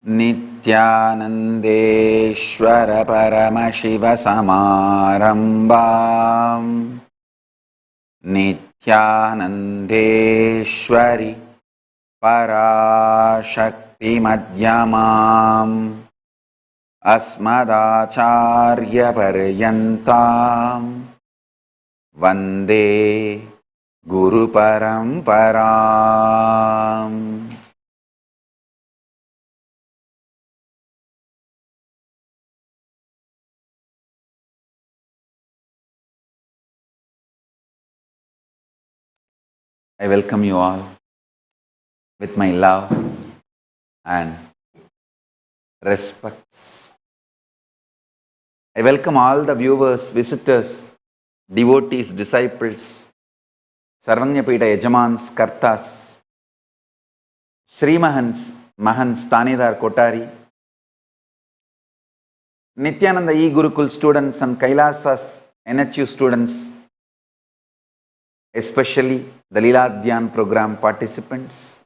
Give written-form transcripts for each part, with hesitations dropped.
नित्यानन्देश्वर परमशिव समारम्भाम् नित्यानन्देश्वरि पराशक्ति मध्यमाम् अस्मदाचार्यपर्यन्ताम् वन्दे गुरुपरम्पराम्. I welcome you all with my love and respects. I welcome all the viewers, visitors, devotees, disciples, Sarvanyapita Yajamans, Kartas, Sri Mahans, Mahans, Tanidar Kotari, Nithyananda E-Gurukul students and Kailasa's NHU students, especially the Leela Dhyan program participants,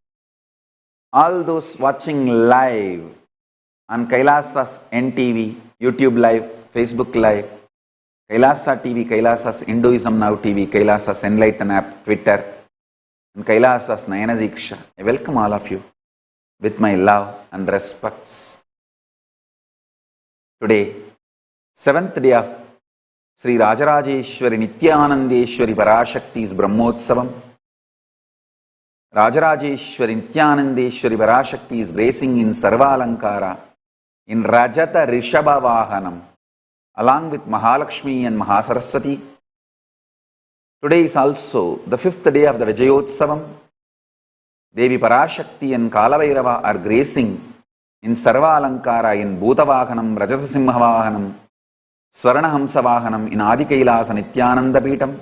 all those watching live on Kailasa's NTV, YouTube live, Facebook live, Kailasa TV, Kailasa's Hinduism Now TV, Kailasa's Enlightened app, Twitter, and Kailasa's Nayana Diksha. I welcome all of you with my love and respects. Today, 7th day of Sri Rajarajeshwari Nithyanandeshwari Parashakti's Brahmotsavam. Rajarajeshwari Nithyanandeshwari Parashakti is gracing in Sarvalankara in Rajata Rishabha Vahanam along with Mahalakshmi and Mahasaraswati. Today is also the 5th day of the Vijayotsavam. Devi Parashakti and Kalavairava are gracing in Sarvalankara in Bhutavahanam, Rajata Simha Vahanam, Swarna Hamsa Vahanam in Adi Kailasa Nithyananda Peetam.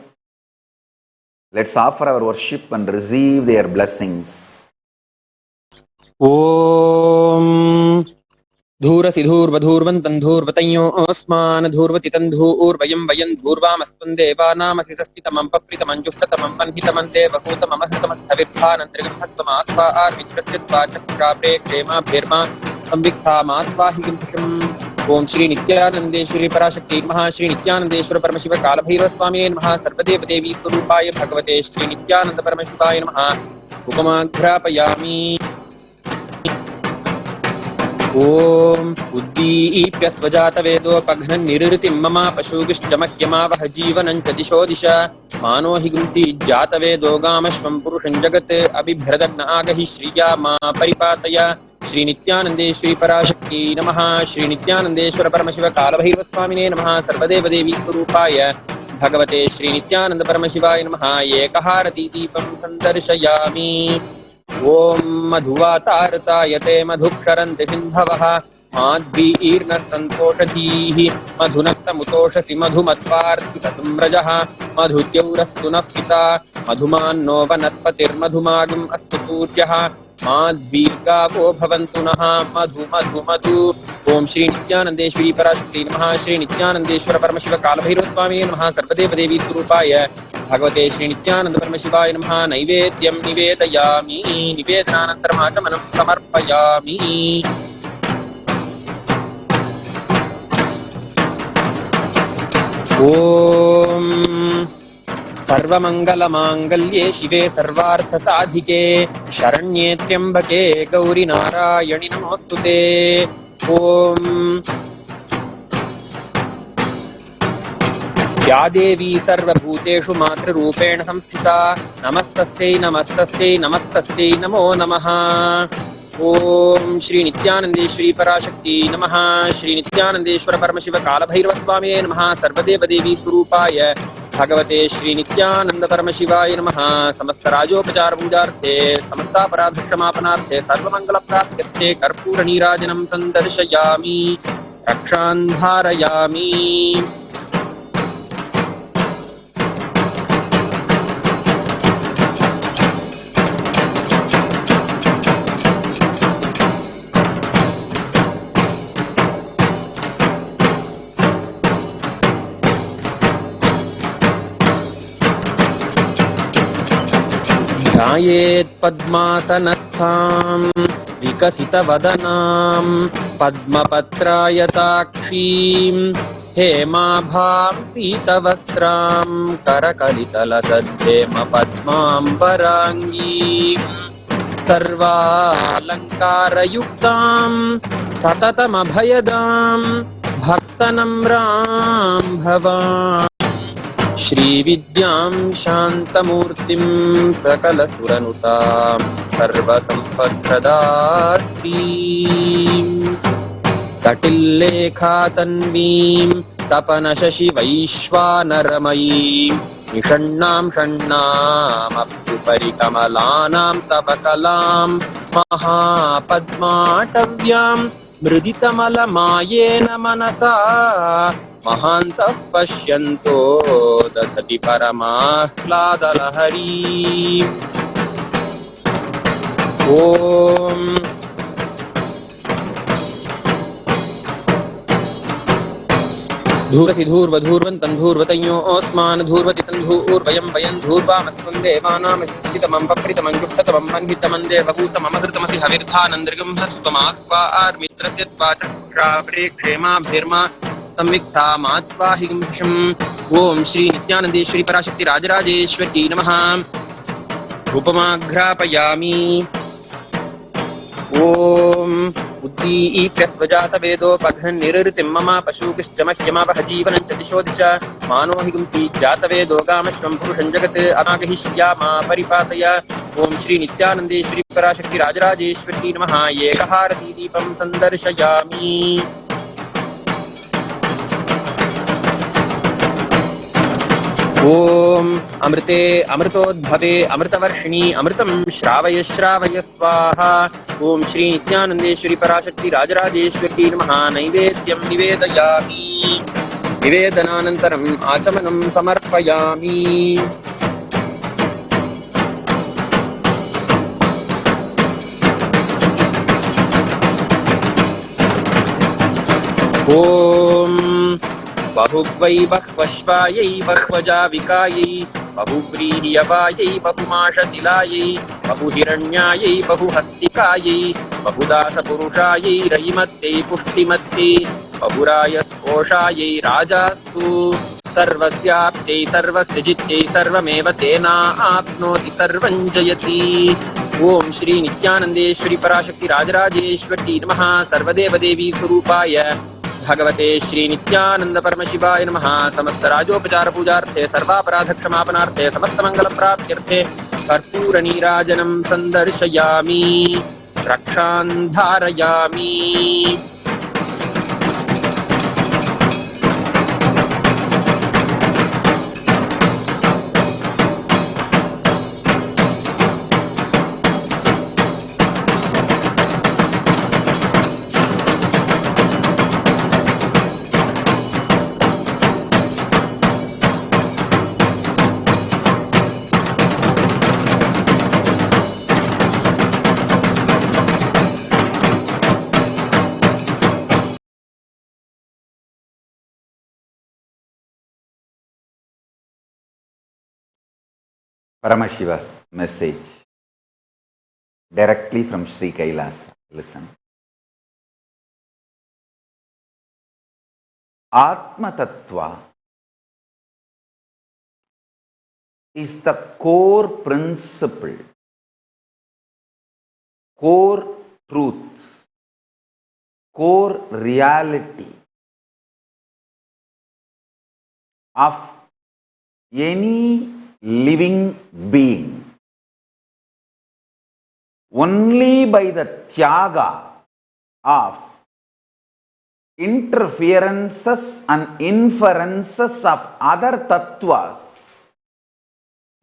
Let's offer our worship and receive their blessings. Om Dhurasi Dhurvadhurvantan Dhurvatayyo Osman Dhurvatitan Dhurvayam Vayan Dhurvamastan Devanamasisastitamam Papritamam Jushtatamam Panhitamante Vahutamamastamathavirthanantrigamhastamaatva Arvitrasyatva Chakrabre Krema Bherma Samvikthamatva Higimsham. Om Shri Nithyanandeshwari Parashakti Maha Shri Nithyanandeshwara Paramashiva Kalabhairava Swami Maha Sarvadeva Devi Surupaya Bhagavate Shri Nithyananda Paramashivaya Maha Upamagrapayami. Om Uddipya Svajata Vedo Paghan Nirritim Mama Pashugishchamahyama Vahajivanancha Disho Disha Mano Higumsi Jata Vedo Gamashvam Purushan Jagate Abhibhradagna Agahi Shriya Ma Paripataya Shri Nithyanandeshwari Parashakti Namaha Shri Nithyanandeshwara Paramashiva Kalabhairava Swamine Namaha Sarvadeva Devi Surupaya Bhagavate Shri Nithyananda Paramashivaya Namaha Ekaharati Deepam Sandarshayami. Om Madhuvatartayate Madhuksharante Sindhavaha Madhvirna Santoshadhihi Madhunaktamutoshasi Madhumatvartikatum Rajaha Madhutyaurastu Nafita Madhumanno Vanaspatir Madhumagam Astuturyaha Madhvirgavo Bhavantunaha Madhu Madhu Madhu. Om Shri Nithyanandeshwari Parashakti Namaha Shri Nithyanandeshwara Paramashiva Kalabhairava Swami Namaha Sarvadeva Devi Surupaya Bhagavate Shri Nithyananda Paramashivaya Namaha Naivedyam Nivedayami Nivedanantaram Achamanam Samarpayami. Om Sarvamangalamangallye Shive Sarvartha Sadhike Sharanye Tyambake Gauri Narayani Namostute. Om Ya Devi Sarvabhuteshu Matra Rupena Samsthita Namastastai Namastastai Namastastai Namo Namaha. Om Shri Nithyanandeshwari Parashakti Namaha Shri Nithyanandeshwara Paramashiva Kalabhairava Swami Namaha Sarvadeva Devi Surupaya Bhagavate Shri Nithyananda Paramashivaya Namaha Samasta Rajopachara Pujarthe Samasta Paradhikshamapanarthe Sarvamangala Praptyarthe Karpura Nirajanam Sandarshayami Rakshantharayami. ध्यायेत् पद्मासनस्थाम् विकसितवदनां पद्मपत्रायताक्षीं हेमाभां पीतवस्त्रां करकलितलसद्धेम पद्माम्बराङ्गीं सर्वालङ्कारयुक्तां सततमभयदां भक्तनम्रां भवाम् श्रीविद्यां शान्तमूर्तिं सकलसुरनुतां सर्वसम्पत्प्रदात्रीं कटिल्लेखातन्वीं तपनशशिवैश्वानरमयीं निषण्णां षण्णामप्युपरिकमलानां तव कलां महापद्माटव्यां मृदितमलमायेन मनसा महान्तः पश्यन्तो दधति परमाह्लादलहरी ॐ धूर्वसि धूर्वधूर्वन्तं धूर्वतयोऽस्मान् धूर्वति तन्धूर्वयं वयं धूर्वामस्त्वं देवानामस्थितमं पप्रितमं गुष्टतमं मन्वितमं देवभूतममृतमसि हविर्धानन्दृगं हस्त्वमाह्वार्मित्रस्य क्षेमाभिर्मा संविक्तामात्वाहिगं ओम श्री नित्यानंदेश्वरी पराशक्ति राजराजेश्वरी नमः। उपमाघ्रापयामि। ओम उद्दीप्यस्वजात वेदोपघ्निरृतिं मम पशुकिश्च मह्यमापह जीवनं च दिशो दिश मानोहिगुंसी जात वेदो गामश्वं पुरुषं जगत् अनागहिष्यामा परिपातय। ओम श्री नित्यानंदेश्वरी पराशक्ति राजराजेश्वरी नमः। एकहारती दीपं संदर्शयामि। ओम अमृते अमृतोद्भवे अमृतवर्षिणी अमृतं श्रावय श्रावय स्वाहा। ओम श्री नित्यानंदेश्वरी पराशक्ति राजराजेश्वरी नमः। नैवेद्यं निवेदयामि। निवेदनानन्तरम् आचमनं समर्पयामि। ओम बहुवै बह्वश्वायै बह्वजाविकायै बहुव्रीह्यवायै बहुमाशतिलायै बहुहिरण्यायै बहुहस्तिकायै बहुदासपुरुषायै रयिमत्यै पुष्टिमत्यै बहुरायस्पोषायै राजास्तु सर्वस्याप्त्यै सर्वस्य जित्यै सर्वमेव तेनाप्नोति सर्वं जयति। ओम श्री नित्यानंदेश्वरी पराशक्ति राजराजेश्वरी नमः। सर्वदेवदेवी स्वरूपाय भगवते श्री नित्यानंद परमशिवाय नमः। समस्त राजोपचार पूजार्थे सर्वापराध क्षमापनार्थे समस्त मंगल प्राप्त्यर्थे कर्पूर नीराजनं संदर्शयामि। रक्षां धारयामि। Paramashiva's message directly from Sri Kailasa. Listen. Atmatattva is the core principle, core truth, core reality of any living being. Only by the tyaga of interferences and inferences of other tattvas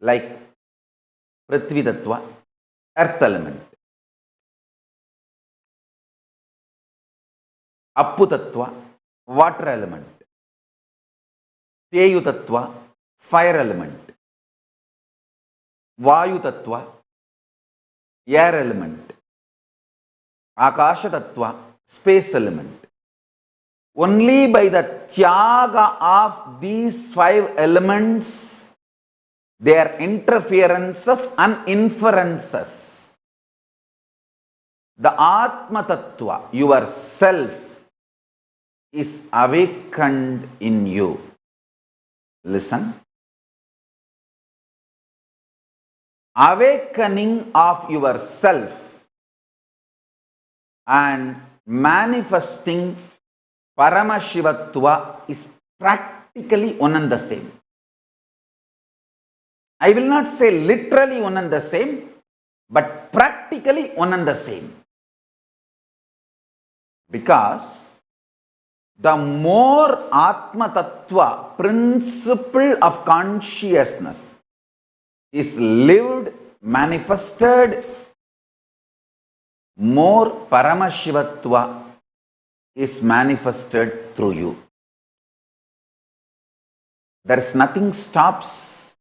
like Prithvi tattva, earth element, Appu tattva, water element, Teyu tattva, fire element, Vayu tattva, air element, Akasha tattva, space element. Only by the tyaga of these 5 elements, their interferences and inferences, the atmatattva, your self, is awakened in you. Listen. Awakening of yourself and manifesting Paramashivatva is practically one and the same. I will not say literally one and the same, but practically one and the same. Because the more atmatattva, principle of consciousness, is lived, manifested, more Paramashivatva is manifested through you. There is nothing stops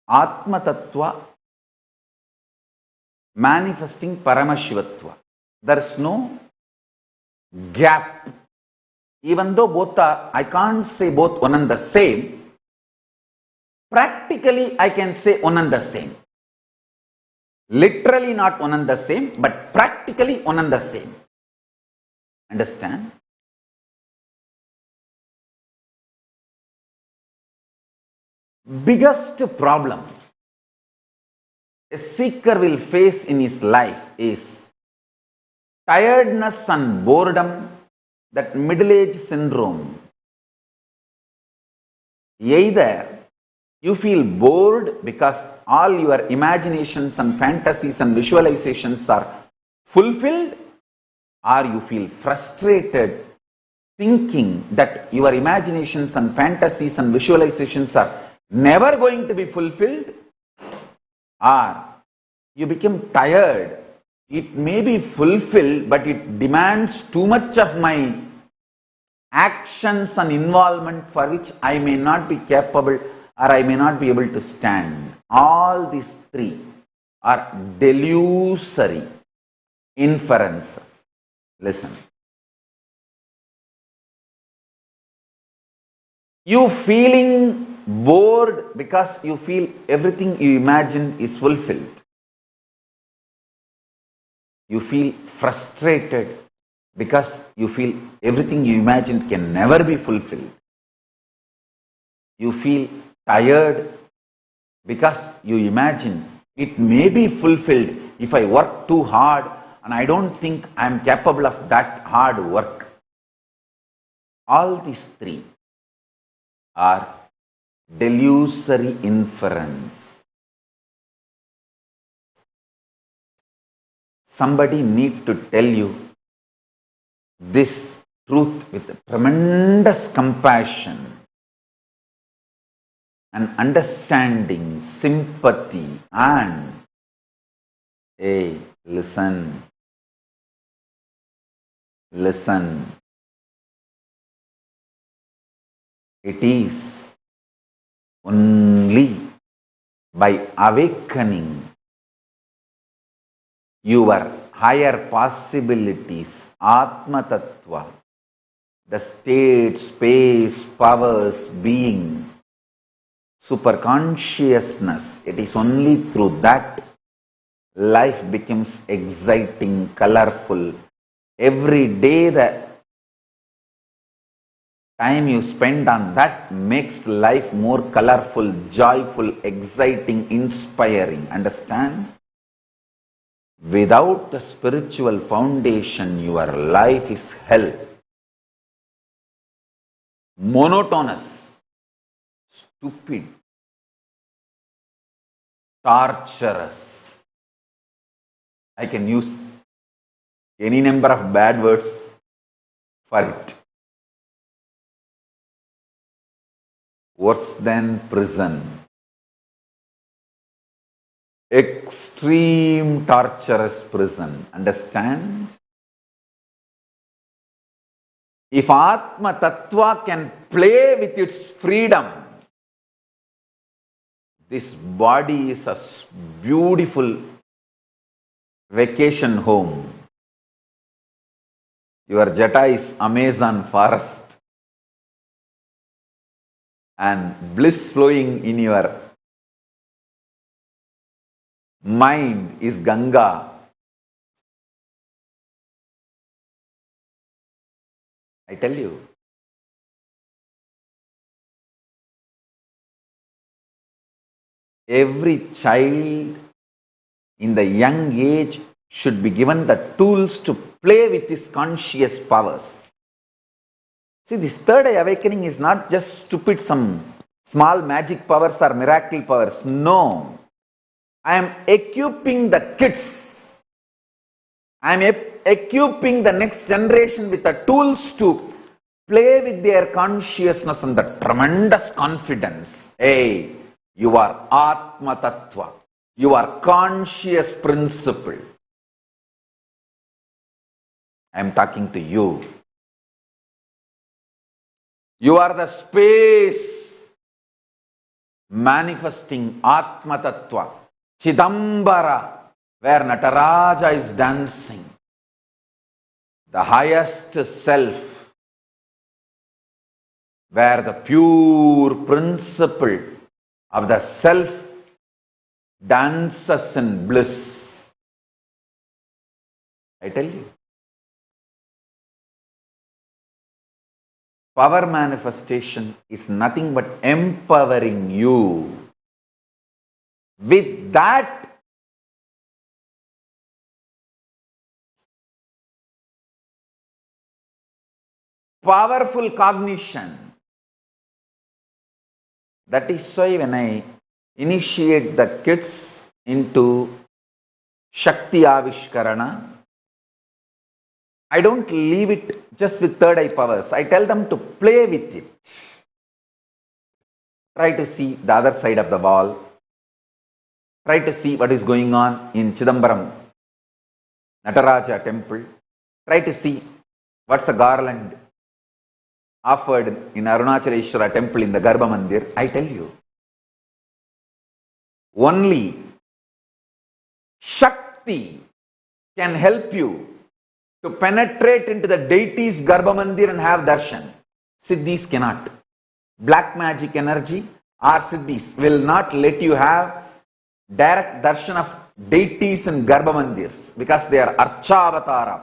Atmatattva manifesting Paramashivatva. There is no gap. Even though both are, I can't say both one and the same, practically I can say one and the same. Literally not one and the same, but practically one and the same. Understand? Biggest problem a seeker will face in his life is tiredness and boredom, that middle-age syndrome. Either you feel bored because all your imaginations and fantasies and visualizations are fulfilled, or you feel frustrated thinking that your imaginations and fantasies and visualizations are never going to be fulfilled, or you become tired. It may be fulfilled, but it demands too much of my actions and involvement for which I may not be capable or I may not be able to stand. All these three are delusory inferences. Listen. You feeling bored because you feel everything you imagine is fulfilled. You feel frustrated because you feel everything you imagined can never be fulfilled. You feel tired because you imagine it may be fulfilled if I work too hard, and I don't think I am capable of that hard work. All these three are delusory inference. Somebody need to tell you this truth with tremendous compassion and understanding, sympathy, and hey, listen. It is only by awakening your higher possibilities, atmatattva, the state, space, powers, being, superconsciousness, it is only through that life becomes exciting, colorful. Every day the time you spend on that makes life more colorful, joyful, exciting, inspiring. Understand? Without the spiritual foundation, your life is hell. Monotonous, stupid, torturous. I can use any number of bad words for it. Worse than prison. Extreme torturous prison. Understand? If Atma Tattva can play with its freedom, this body is a beautiful vacation home. Your jata is Amazon forest, and bliss flowing in your mind is Ganga. I tell you. Every child in the young age should be given the tools to play with his conscious powers. See, this third eye awakening is not just stupid, some small magic powers or miracle powers. No. I am equipping the kids. I am equipping the next generation with the tools to play with their consciousness and the tremendous confidence. Hey, you are atmatattva. You are conscious principle. I am talking to you. You are the space manifesting atmatattva, Chidambara, where Nataraja is dancing. The highest self, where the pure principle of the self dances in bliss. I tell you. Power manifestation is nothing but empowering you. With that, powerful cognition. That is why when I initiate the kids into Shakti Avishkarana, I don't leave it just with third eye powers. I tell them to play with it. Try to see the other side of the wall. Try to see what is going on in Chidambaram Nataraja temple. Try to see what's the garland offered in Arunachaleshwara temple in the Garbha Mandir. I tell you. Only Shakti can help you to penetrate into the deity's Garbha Mandir and have darshan. Siddhis cannot. Black magic energy or Siddhis will not let you have direct darshan of deities in Garbha Mandirs because they are Archavatara.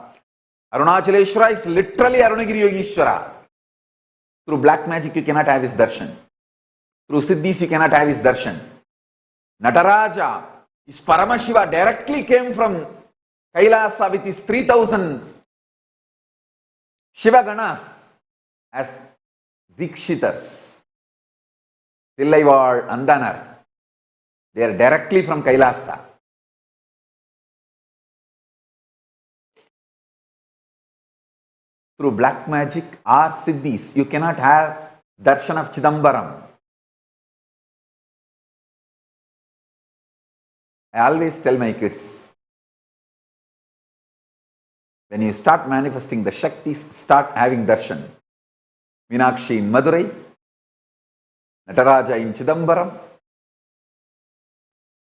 Arunachaleshwara is literally Arunagiri Yogeshwara. Through black magic you cannot have his darshan. Through Siddhis you cannot have his darshan. Nataraja is Paramashiva, directly came from Kailasa with his 3000 Shiva Ganas as Dikshitas. Tillaival Andanar. They are directly from Kailasa. Through black magic or Siddhis, you cannot have darshan of Chidambaram. I always tell my kids, when you start manifesting the Shaktis, start having darshan. Meenakshi in Madurai, Nataraja in Chidambaram,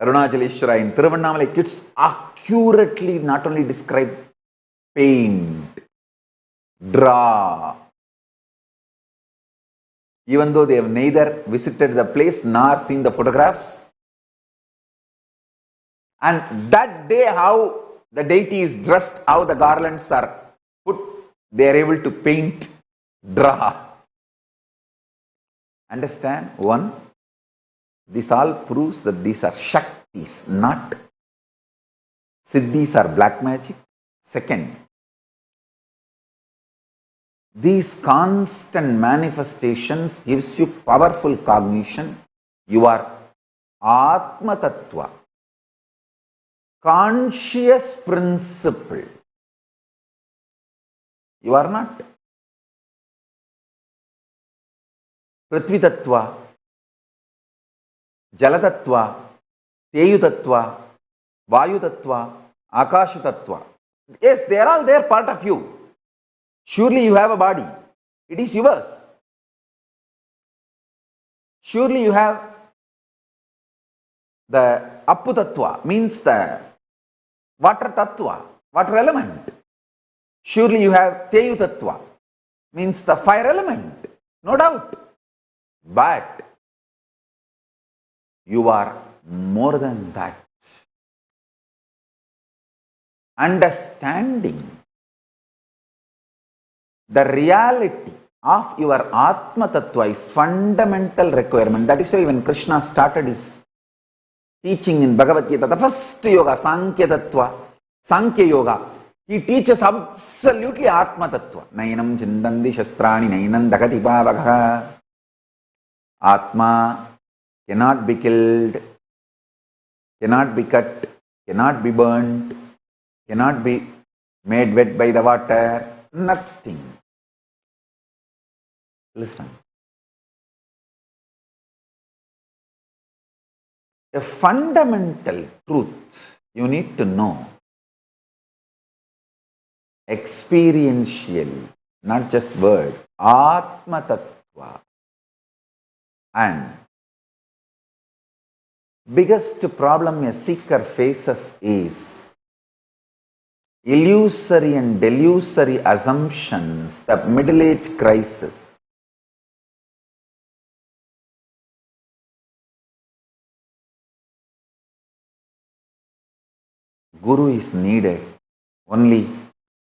Arunachaleshwara in Tiruvannamalai. Kids accurately not only describe, paint, draw. Even though they have neither visited the place nor seen the photographs. And that day how the deity is dressed, how the garlands are put, they are able to paint, draw. Understand? One, this all proves that these are Shaktis, not Siddhis or black magic. Second, these constant manifestations gives you powerful cognition. You are atmatattva, conscious principle. You are not. Prithvi tattva, Jala tattva, Teyu tattva, Vayu tattva, Akasha tattva. Yes, they are all there, part of you. Surely you have a body. It is yours. Surely you have the Appu tattva, means the water tattva, water element. Surely you have Teyu tattva, means the fire element. No doubt. But you are more than that. Understanding the reality of your atmatattva is fundamental requirement. That is why when Krishna started his teaching in Bhagavad Gita, the first yoga, Sankhya yoga, he teaches absolutely atmatattva. Nainam chindandi shastrani nainam dakati bhavagha. Atma cannot be killed, cannot be cut, cannot be burnt, cannot be made wet by the water, nothing. Listen. A fundamental truth you need to know experientially, not just word, atmatattva. And biggest problem a seeker faces is illusory and delusory assumptions, the middle age crisis. Guru is needed only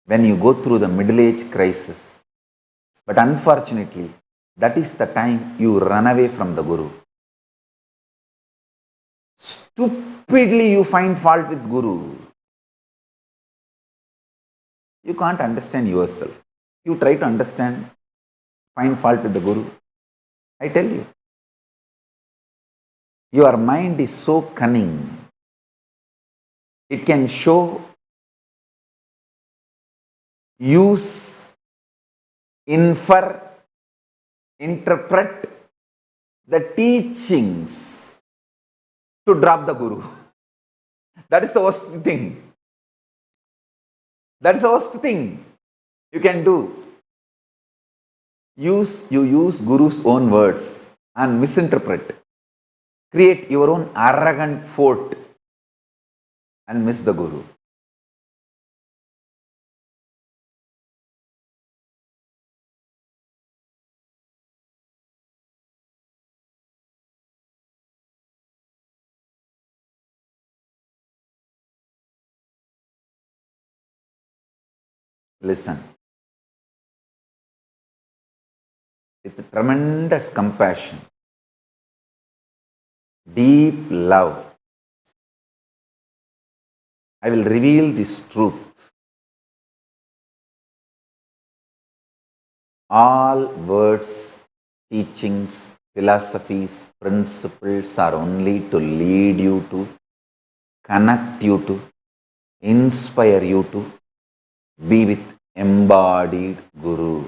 when you go through the middle age crisis. But unfortunately, that is the time you run away from the Guru. Stupidly you find fault with Guru. You can't understand yourself. You try to understand, find fault with the Guru. I tell you. Your mind is so cunning. It can show, use, infer, interpret the teachings to drop the Guru. That is the worst thing. That is the worst thing you can do. You use Guru's own words and misinterpret. Create your own arrogant fort and miss the Guru. Listen. With tremendous compassion, deep love, I will reveal this truth. All words, teachings, philosophies, principles are only to lead you to, connect you to, inspire you to be with embodied Guru.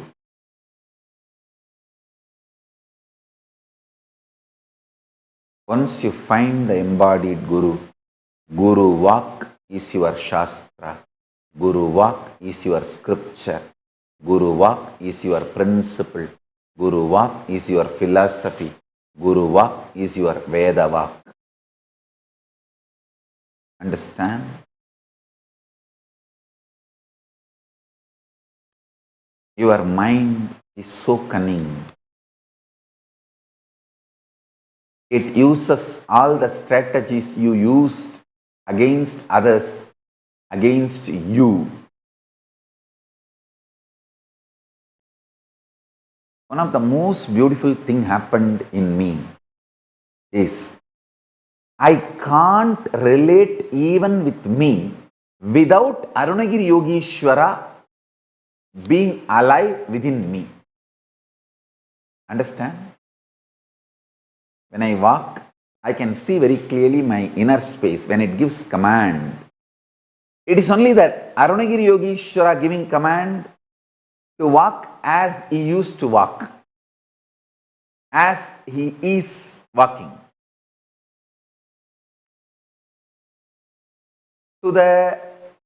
Once you find the embodied Guru, Guru Vak is your Shastra, Guru Vak is your scripture, Guru Vak is your principle, Guru Vak is your philosophy, Guru Vak is your Veda Vak. Understand? Your mind is so cunning. It uses all the strategies you used against others, against you. One of the most beautiful things happened in me is I can't relate even with me without Arunagiri Yogeshwara being alive within me. Understand? When I walk, I can see very clearly my inner space when it gives command. It is only that Arunagiri Yogeshwara giving command to walk as he used to walk, as he is walking. To the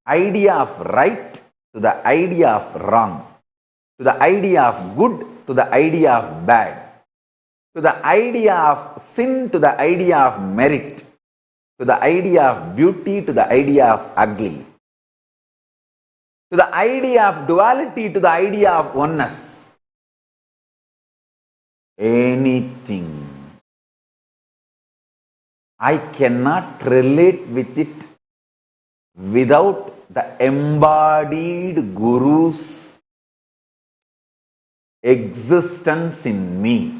idea of right, to the idea of wrong, to the idea of good, to the idea of bad, to the idea of sin, to the idea of merit, to the idea of beauty, to the idea of ugly, to the idea of duality, to the idea of oneness. Anything. I cannot relate with it without the embodied Guru's existence in me.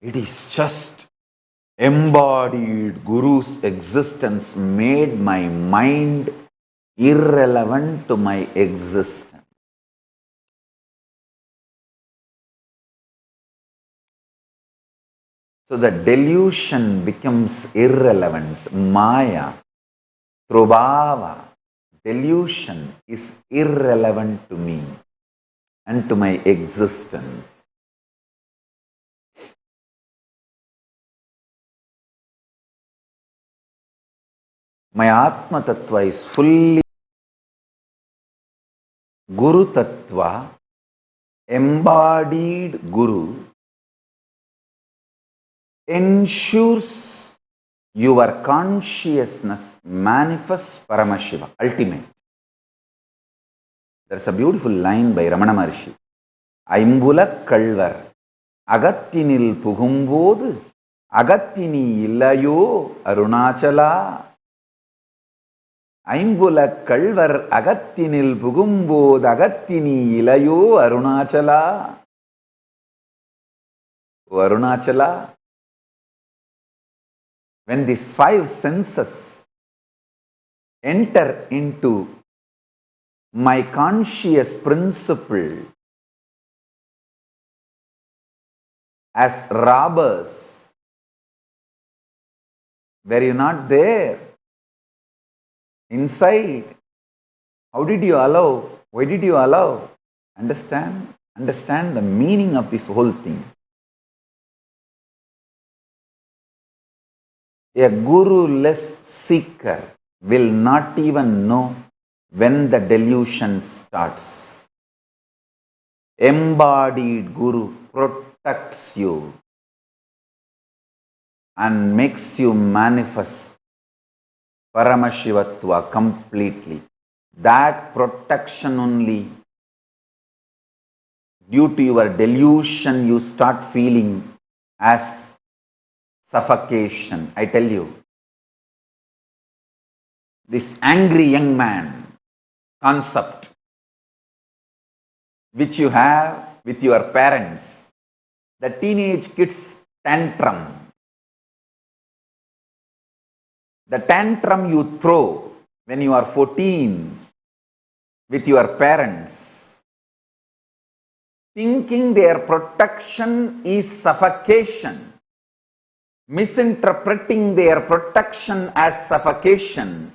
It is just embodied Guru's existence made my mind irrelevant to my existence. So the delusion becomes irrelevant. Maya, Trubhava, delusion is irrelevant to me and to my existence. My atmatattva is fully Guru Tattva, embodied Guru, ensures your consciousness manifests Paramashiva, ultimate. There's a beautiful line by Ramana Maharshi. Aimbulak kalvar agattinil pugumbodhu agattini illayo arunachala. Aimbulak kalvar agattinil pugumbodhu agattini illayo arunachala. O Arunachala, when these five senses enter into my conscious principle as robbers, were you not there? Inside. How did you allow? Why did you allow? Understand? Understand the meaning of this whole thing. A guru-less seeker will not even know when the delusion starts. Embodied Guru protects you and makes you manifest Paramashivatva completely. That protection only, due to your delusion, you start feeling as suffocation. I tell you, this angry young man concept which you have with your parents, the teenage kids tantrum, the tantrum you throw when you are 14 with your parents, thinking their protection is suffocation, misinterpreting their protection as suffocation,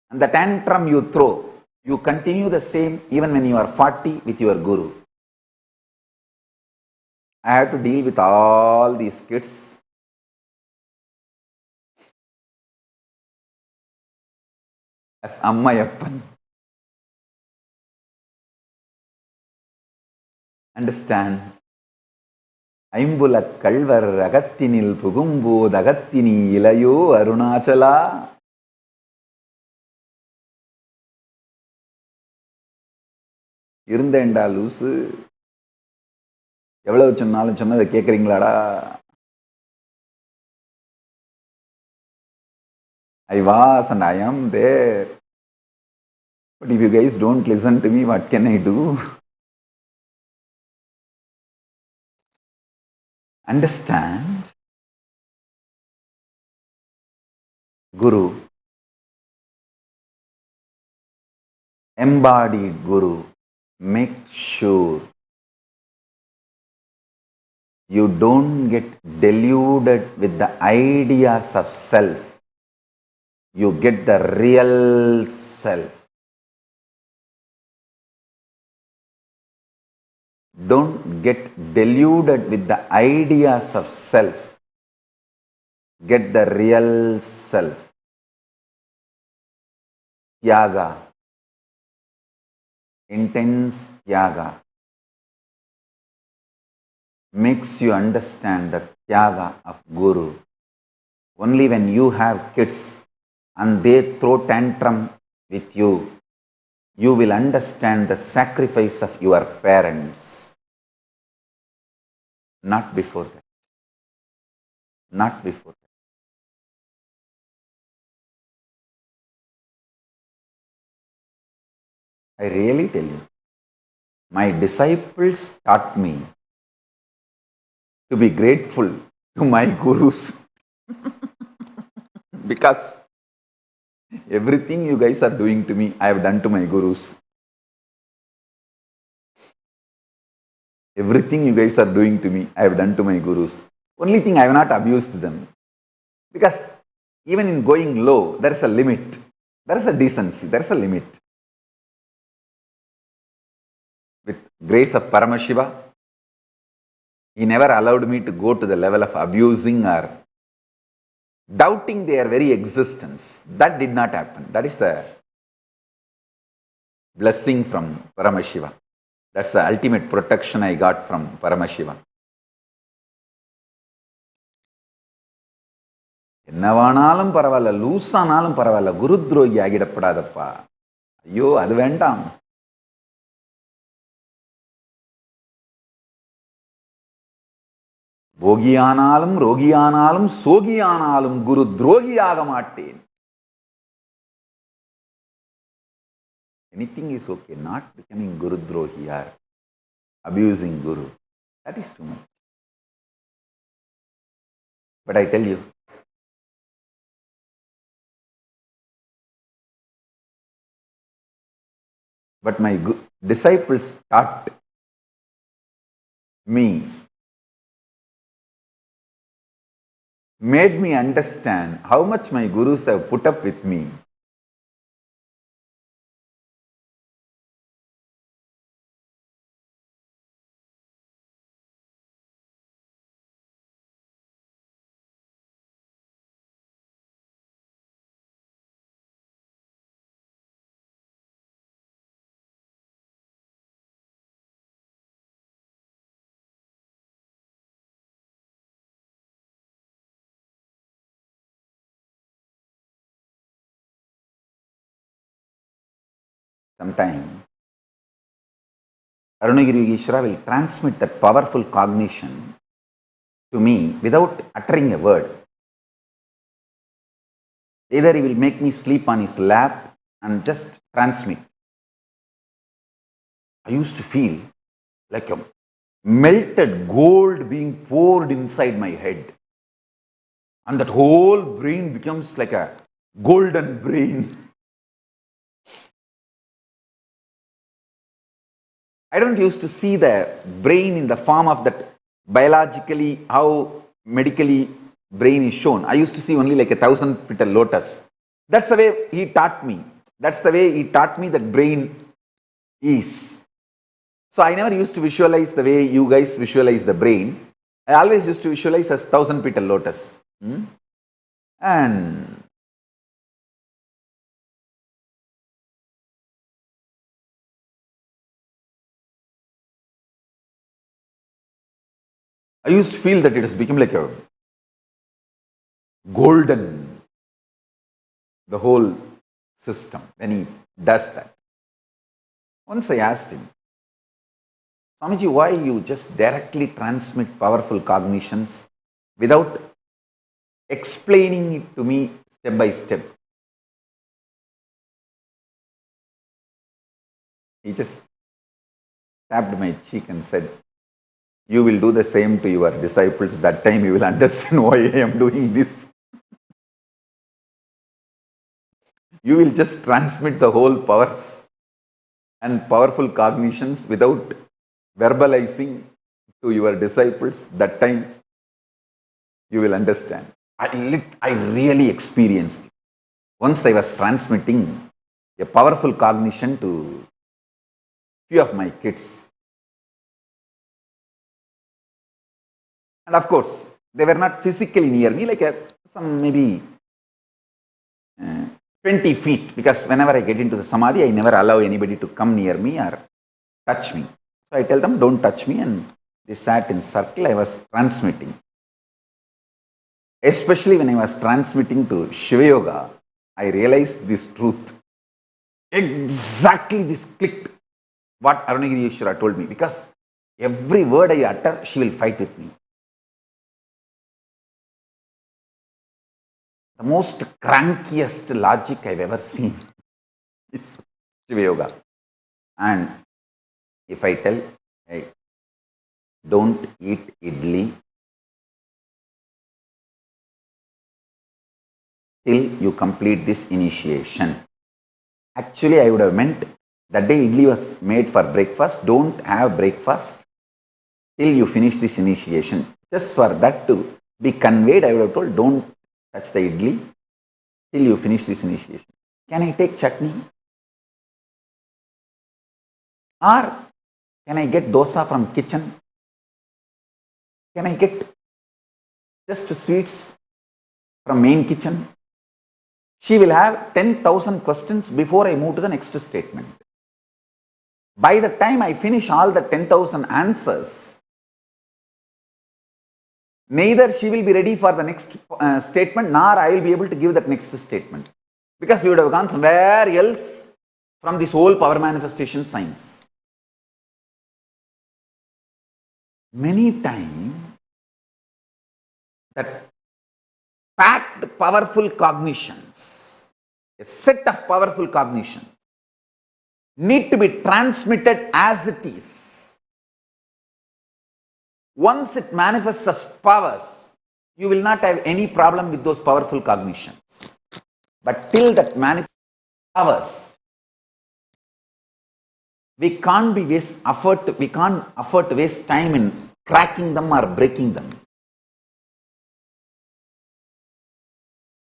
and the tantrum you throw, you continue the same even when you are 40 with your Guru. I have to deal with all these kids. As Ammayappan. Understand? Aimbulak kalvar agattinil pugumbo dagattini ilayo Arunachala. இருந்தேன்டா லூசு, எவ்வளவு சொன்னாலும் சொன்னதை கேட்குறீங்களாடா? I was and I am there. But if you guys don't listen to me, what can I do? Understand? Guru, embodied Guru, make sure you don't get deluded with the ideas of self. You get the real self. Don't get deluded with the ideas of self. Get the real self. Tyaga. Intense tyaga makes you understand the tyaga of Guru. Only when you have kids and they throw tantrum with you, you will understand the sacrifice of your parents. Not before that. Not before that. I really tell you, my disciples taught me to be grateful to my gurus because everything you guys are doing to me, I have done to my gurus. Everything you guys are doing to me, I have done to my gurus. Only thing, I have not abused them. Because even in going low, there is a limit. There is a decency. There is a limit. With grace of Paramashiva, he never allowed me to go to the level of abusing or doubting their very existence. That did not happen. That is a blessing from Paramashiva. That's the ultimate protection I got from Paramashiva. என்னவானாலும் பரவாயில்ல, லூசானாலும் பரவாயில்ல, குருத்ரோகி ஆகிடப்படாதப்பா. ஐயோ, அது வேண்டாம். போகியானாலும் ரோகியானாலும் சோகியானாலும் குரு துரோகியாக மாட்டேன். Anything is okay, not becoming guru drohi or abusing guru. That is too much. But I tell you, but my disciples taught me, made me understand how much my gurus have put up with me. Sometimes Arunagiri Yogeshwara will transmit that powerful cognition to me without uttering a word. Either he will make me sleep on his lap and just transmit. I used to feel like a melted gold being poured inside my head. And that whole brain becomes like a golden brain. I don't used to see the brain in the form of that biologically, how medically brain is shown. I used to see only like 1,000-petal lotus. That's the way he taught me. That's the way he taught me that brain is. So I never used to visualize the way you guys visualize the brain. I always used to visualize as 1,000-petal lotus. And I used to feel that it has become like a golden, the whole system, when he does that. Once I asked him, Swamiji, why you just directly transmit powerful cognitions without explaining it to me step by step? He just tapped my cheek and said, you will do the same to your disciples. That time you will understand why I am doing this. You will just transmit the whole powers and powerful cognitions without verbalizing to your disciples. That time you will understand. I really experienced it. Once I was transmitting a powerful cognition to few of my kids. And of course, they were not physically near me, like some maybe 20 feet, because whenever I get into the samadhi, I never allow anybody to come near me or touch me. So I tell them, don't touch me, and they sat in circle. I was transmitting. Especially when I was transmitting to Shiva Yoga, I realized this truth. Exactly this clicked, what Arunagiri Yogeshwara told me, because every word I utter, she will fight with me. The most crankiest logic I've ever seen is Shiva Yoga. And if I tell, hey, don't eat idli till you complete this initiation. Actually, I would have meant that day idli was made for breakfast. Don't have breakfast till you finish this initiation. Just for that to be conveyed, I would have told, don't touch the idli till you finish this initiation. Can I take chutney? Or can I get dosa from kitchen? Can I get just sweets from main kitchen? She will have 10,000 questions before I move to the next statement. By the time I finish all the 10,000 answers, neither she will be ready for the next statement, nor I will be able to give that next statement. Because we would have gone somewhere else from this whole power manifestation science. Many times, that packed powerful cognitions, a set of powerful cognitions, need to be transmitted as it is. Once it manifests as powers, you will not have any problem with those powerful cognitions. But till that manifests powers, we can't afford to waste time in cracking them or breaking them.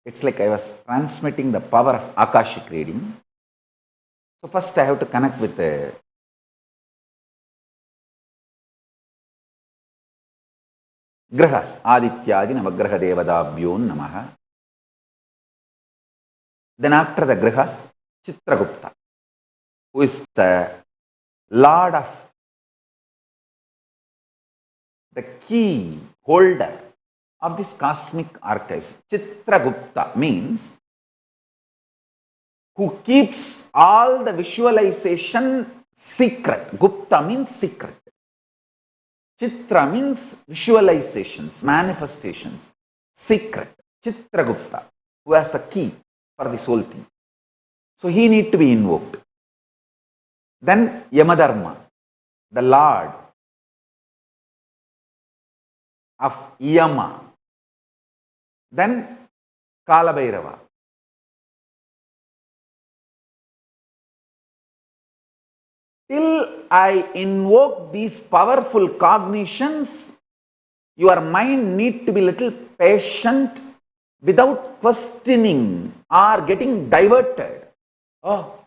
It's like I was transmitting the power of Akashic reading. So first I have to connect with the grahas, Adityadi Navagraha Devadabhyo Namaha. Then after the grahas, Chitragupta, who is the lord of the key holder of this cosmic archives. Chitragupta means who keeps all the visualization secret. Gupta means secret. Chitra means visualizations, manifestations, secret. Chitragupta, who has a key for this whole thing. So he need to be invoked. Then Yamadharma, the lord of Yama. Then Kalabhairava. Till I invoke these powerful cognitions, your mind need to be little patient without questioning or getting diverted. Oh,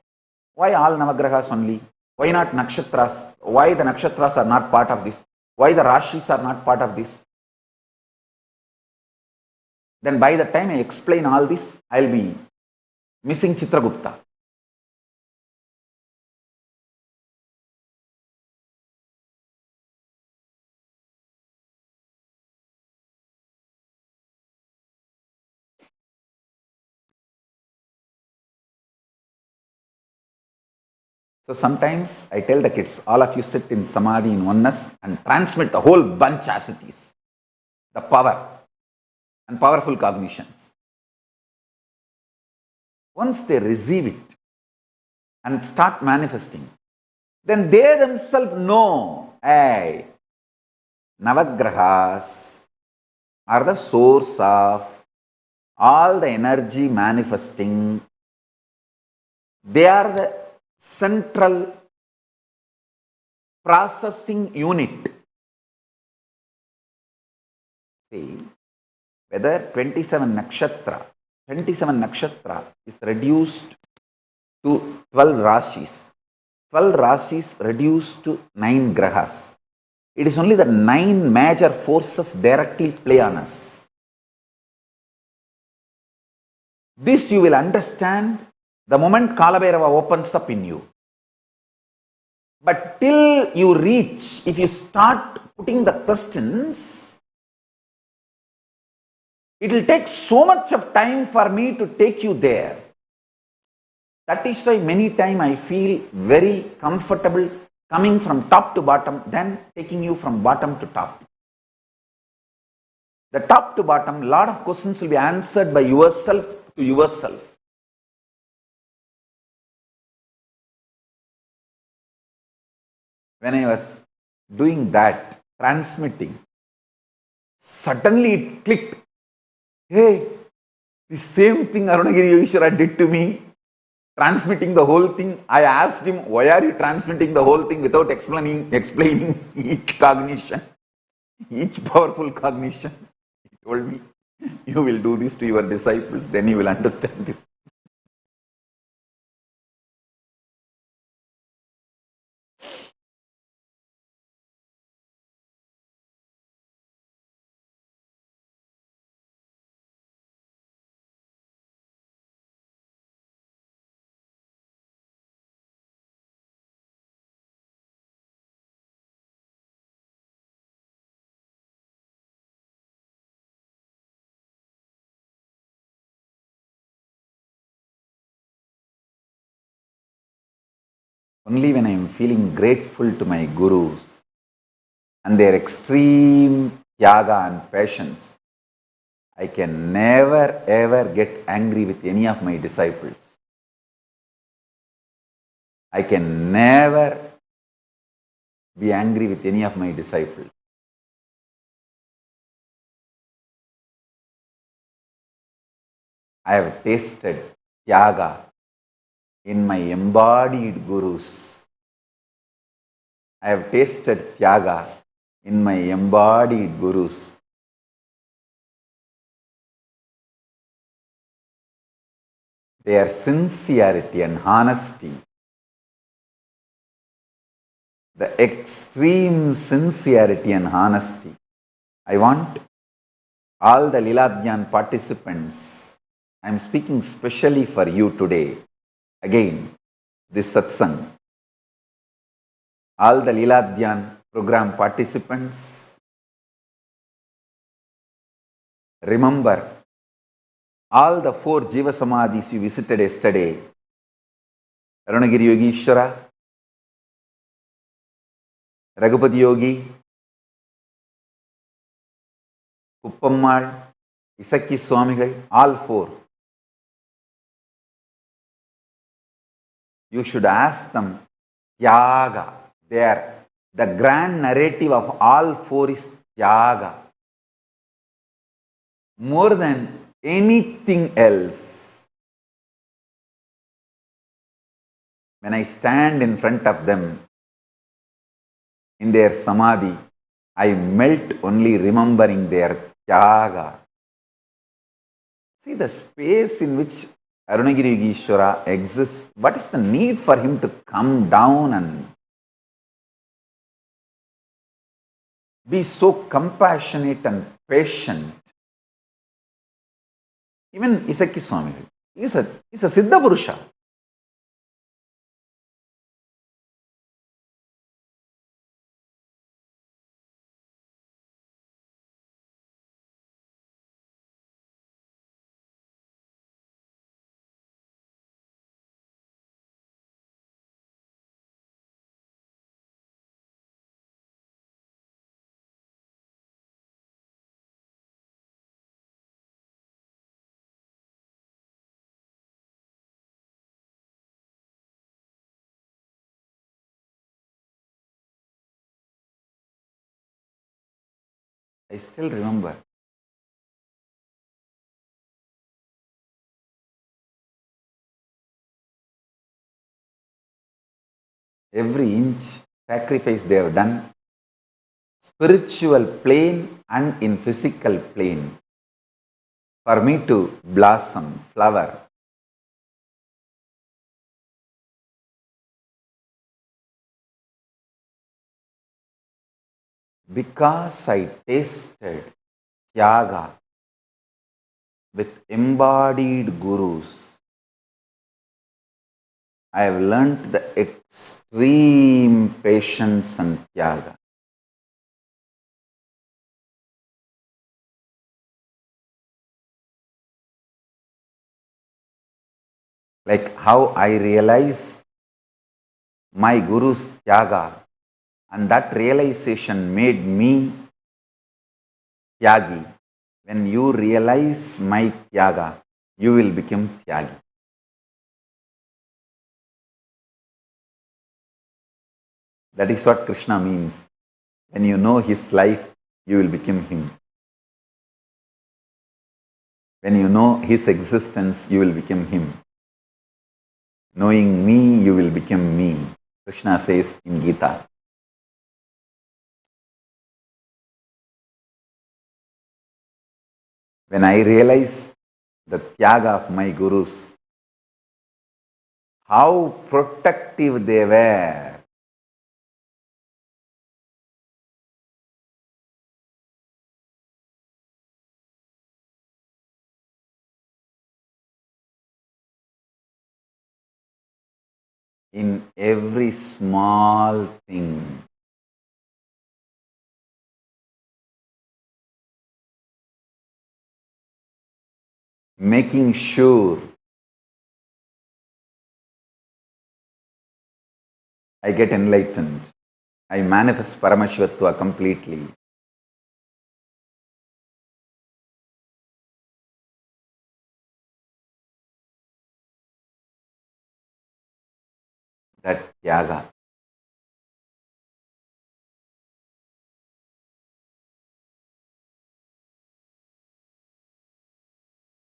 why all Navagrahas only? Why not Nakshatras? Why the Nakshatras are not part of this? Why the Rashis are not part of this? Then by the time I explain all this, I will be missing Chitragupta. So sometimes I tell the kids, all of you sit in Samadhi in oneness and transmit the whole bunch as it is. The power and powerful cognitions. Once they receive it and start manifesting, then they themselves know, hey, Navagrahas are the source of all the energy manifesting. They are the central processing unit. See, whether 27 nakshatra is reduced to 12 rashis, 12 rashis reduced to 9 grahas. It is only the 9 major forces directly play on us. This you will understand the moment Kalabhairava opens up in you. But till you reach, if you start putting the questions, it will take so much of time for me to take you there. That is why many times I feel very comfortable coming from top to bottom than taking you from bottom to top. The top to bottom, a lot of questions will be answered by yourself to yourself. when I was doing that, transmitting, suddenly it clicked. Hey, the same thing Arunagiri Yogeshwara did to me, transmitting the whole thing. I asked him, why are you transmitting the whole thing without explaining each cognition, each powerful cognition? He told me, you will do this to your disciples, then you will understand this. Only when I am feeling grateful to my gurus and their extreme tyaga and patience, I can never ever get angry with any of my disciples. I can never be angry with any of my disciples. I have tasted tyaga in my embodied gurus. I have tasted tyaga in my embodied gurus. Their sincerity and honesty, the extreme sincerity and honesty. I want all the Liladhyan participants, I am speaking specially for you today, again, this satsang. All the Liladhyan program participants, remember all the 4 Jiva Samadhis you visited yesterday, Arunagiri Yogeshwara, Raghupati Yogi, Uppammal, Isakki Swamigal, all 4. You should ask them, Tyaga. The grand narrative of all 4 is Tyaga. More than anything else. When I stand in front of them, in their samadhi, I melt only remembering their tyaga. See the space in which Arunagiri Yogeshwara exists. What is the need for him to come down and be so compassionate and patient? Even Isakki Swami is a Siddha Purusha. I still remember every inch sacrifice they have done, spiritual plane and in physical plane, for me to blossom, flower. Because I tasted tyaga with embodied gurus, I have learnt the extreme patience and tyaga. Like how I realize my guru's tyaga, and that realization made me tyagi. When you realize my tyaga, you will become tyagi. That is what Krishna means. When you know his life, you will become him. When you know his existence, you will become him. Knowing me, you will become me. Krishna says in Gita. When I realized the tyaga of my gurus, how protective they were, in every small thing. Making sure I get enlightened. I manifest Paramashiva completely. That tyaga.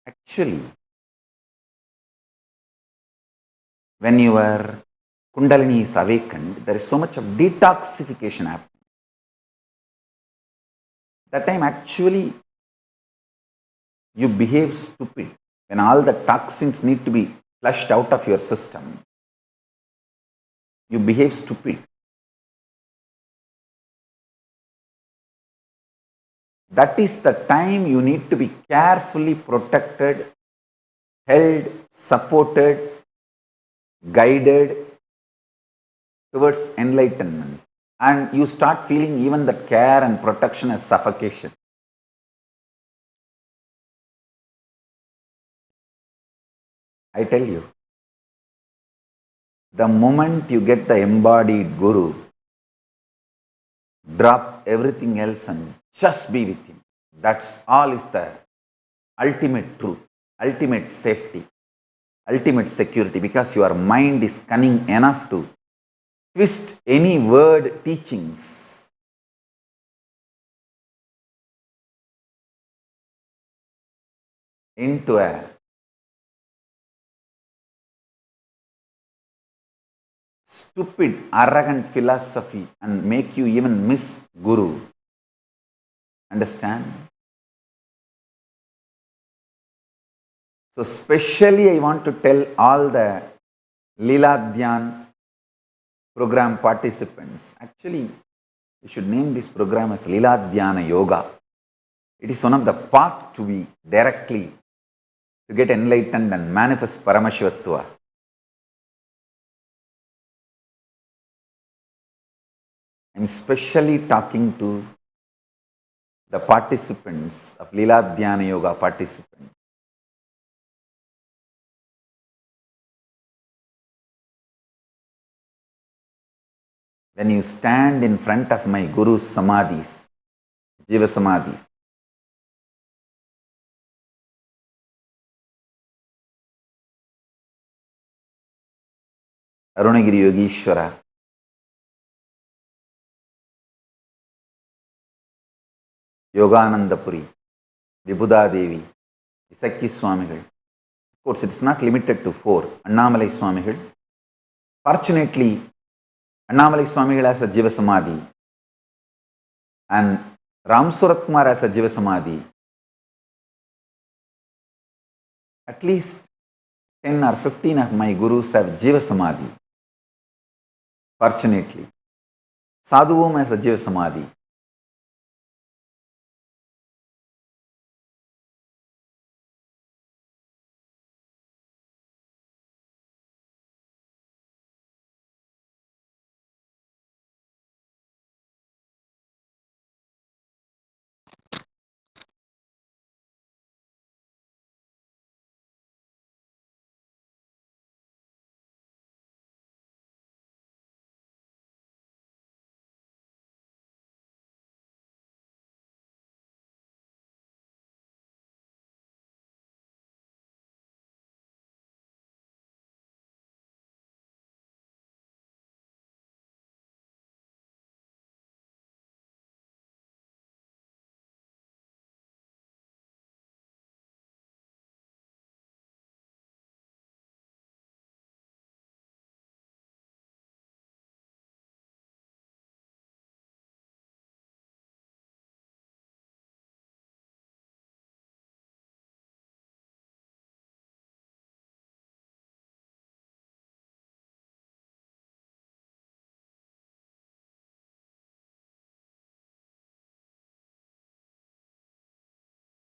Actually, when your Kundalini is awakened, there is so much of detoxification happening. That time actually you behave stupid. When all the toxins need to be flushed out of your system, you behave stupid. That is the time you need to be carefully protected, held, supported, guided towards enlightenment. And you start feeling even that care and protection as suffocation. I tell you, the moment you get the embodied Guru, drop everything else and just be with him. That's all is the ultimate truth, ultimate safety, ultimate security, because your mind is cunning enough to twist any word teachings into a stupid, arrogant philosophy and make you even miss Guru. Understand? So, specially, I want to tell all the Leela Dhyan program participants. Actually, you should name this program as Leela Dhyana Yoga. It is one of the paths to be directly to get enlightened and manifest Paramashiva. I am specially talking to the participants of Leela Dhyana Yoga participants. When you stand in front of my Guru's samadhis, Jiva samadhis, Arunagiri Yogishwara, Yoganandapuri, Vibhuda Devi, Isakki Swamigal. Of course, it is not limited to four. Annamalai Swamigal. Fortunately, Annamalai Swamigal has a Jiva Samadhi and Ram Surat Kumar has a Jiva Samadhi. At least 10 or 15 of my gurus have Jiva Samadhi. Fortunately. Sadhu Om has a Jiva Samadhi.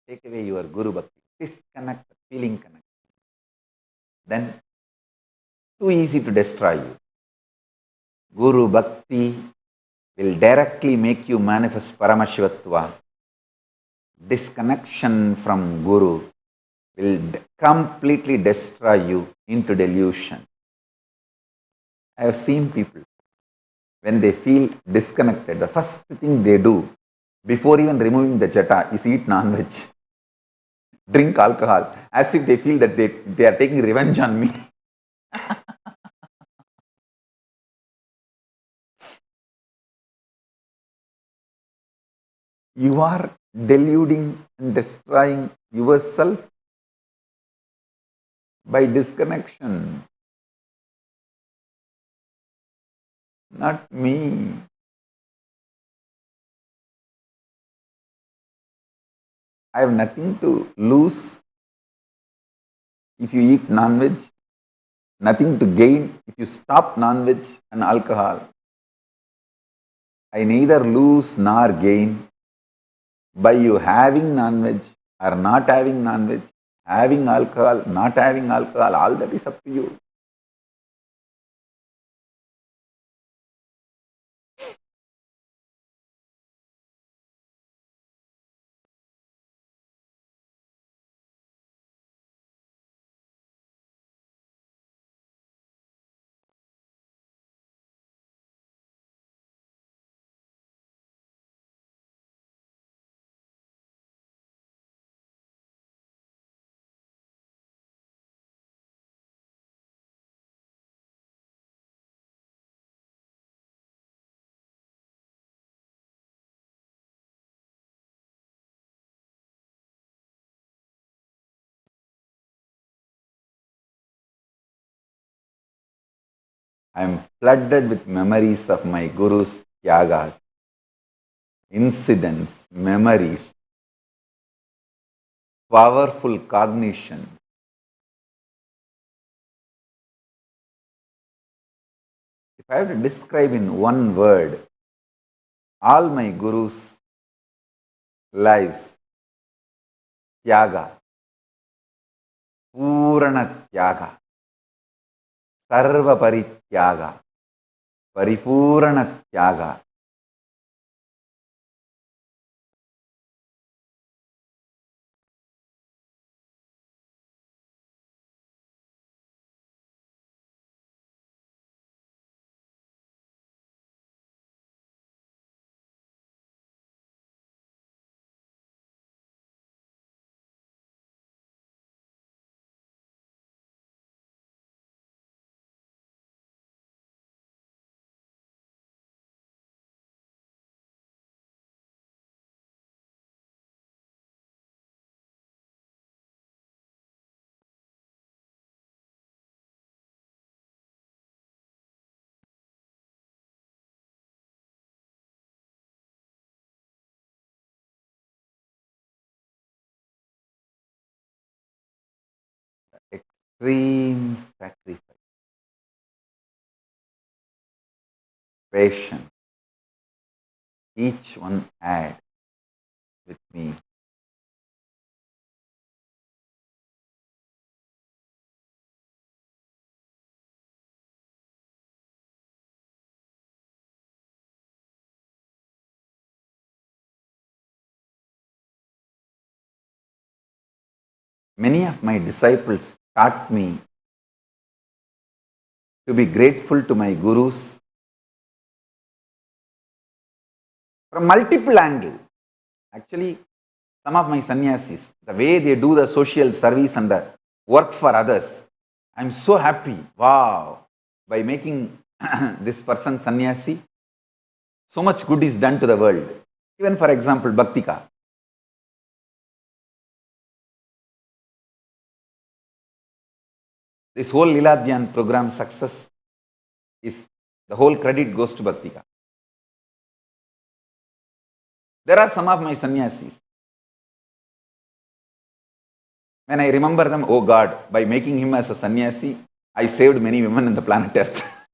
take away your Guru Bhakti, disconnect, feeling connect, then too easy to destroy you. Guru Bhakti will directly make you manifest Paramashivatva. Disconnection from Guru will completely destroy you into delusion. I have seen people, when they feel disconnected, the first thing they do before even removing the jata is eat non-veg, drink alcohol, as if they feel that they are taking revenge on me. You are deluding and destroying yourself by disconnection. Not me. I have nothing to lose if you eat non-veg, nothing to gain if you stop non-veg and alcohol. I neither lose nor gain by you having non-veg or not having non-veg, having alcohol, not having alcohol, all that is up to you. I am flooded with memories of my Guru's tyagas, incidents, memories, powerful cognitions. If I have to describe in one word all my Guru's lives, tyaga, purana tyaga, sarva parityaga, paripurana tyaga. Extreme sacrifice, patience, each one had with me. Many of my disciples taught me to be grateful to my gurus from multiple angles. Actually, some of my sannyasis, the way they do the social service and the work for others, I'm so happy. Wow! By making this person sannyasi, so much good is done to the world. Even for example, Bhaktika. This whole Leeladhyan program success is, the whole credit goes to Bhaktika. There are some of my sannyasis. When I remember them, oh God, by making him as a sannyasi, I saved many women in the planet Earth.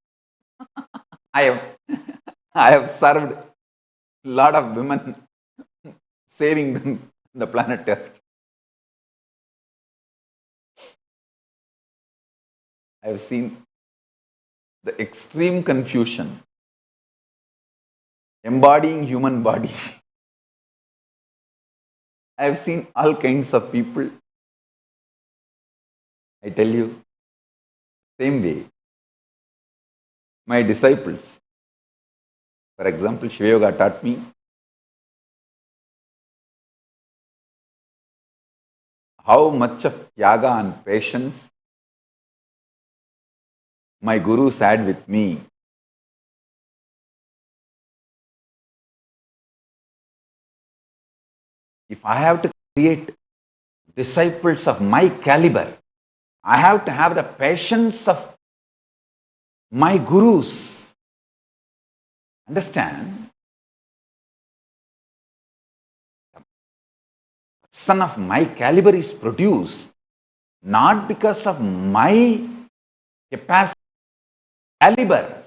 I have served a lot of women, saving them in the planet Earth. I have seen the extreme confusion embodying human body. I have seen all kinds of people. I tell you, same way, my disciples, for example, Shiva Yoga taught me how much of tyaga and patience my gurus had with me. If I have to create disciples of my caliber, I have to have the patience of my gurus. Understand? Son of my caliber is produced not because of my capacity, caliber.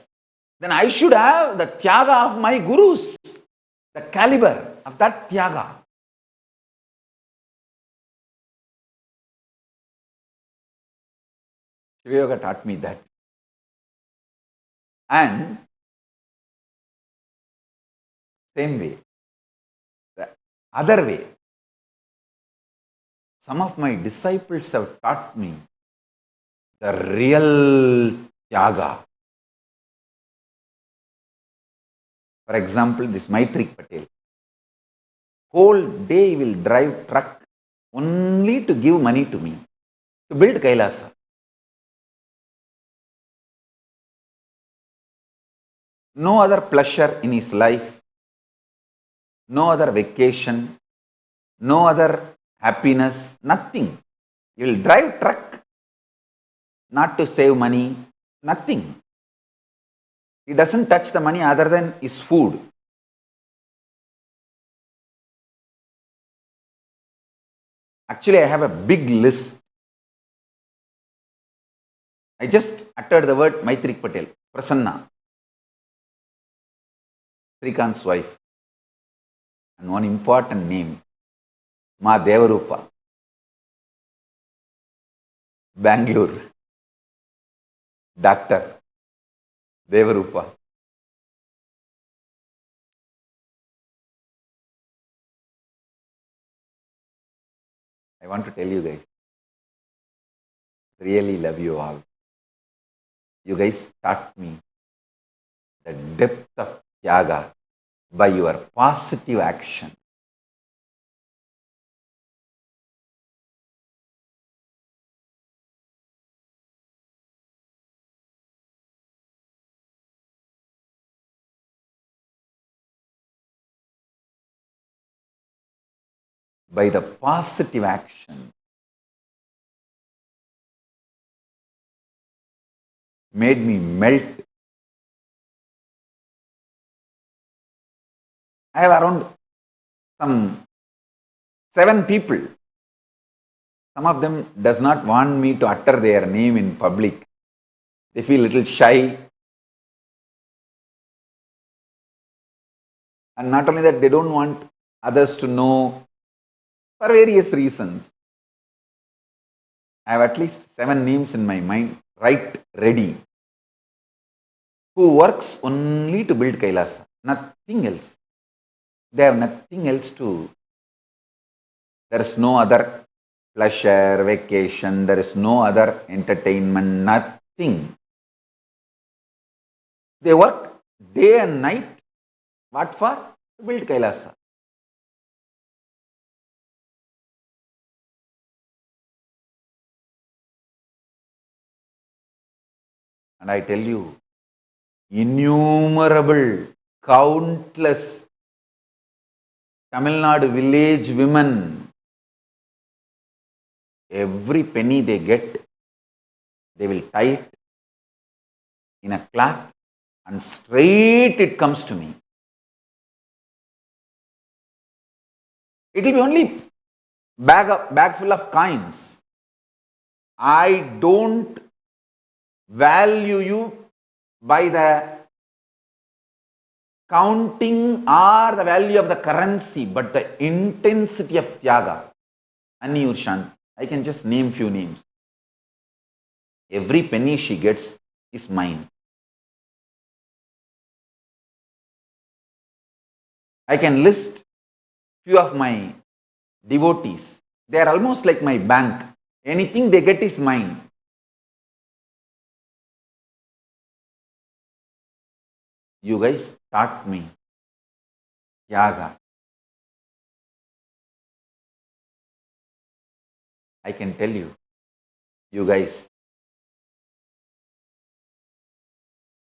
Then I should have the tyaga of my gurus, the caliber of that tyaga. Shiva Yoga taught me that. And same way, the other way, some of my disciples have taught me the real tyaga. For example, this Maitrik Patel. Whole day he will drive truck only to give money to me, to build Kailasa. No other pleasure in his life, no other vacation, no other happiness, nothing. He will drive truck not to save money, nothing. He doesn't touch the money other than his food. Actually, I have a big list. I just uttered the word Maitrik Patel, Prasanna, Srikant's wife, and one important name, Ma Devarupa, Bangalore, Doctor Devarupa. I want to tell you guys, really love you all. You guys taught me the depth of tyaga by your positive action. By the positive action, made me melt. I have around some 7 people. Some of them does not want me to utter their name in public. They feel a little shy. And not only that, they don't want others to know for various reasons. I have at least 7 names in my mind, right ready, who works only to build Kailasa, nothing else. They have nothing else to. There is no other pleasure, vacation, there is no other entertainment, nothing. They work day and night. What for? To build Kailasa. And I tell you, innumerable, countless Tamil Nadu village women, every penny they get, they will tie it in a cloth and straight it comes to me. It will be only bag full of coins. I don't value you by the counting or the value of the currency, but the intensity of tyaga. Anniyur Shant. I can just name few names. Every penny she gets is mine. I can list few of my devotees. They are almost like my bank. Anything they get is mine. You guys taught me Yaga. I can tell you, you guys,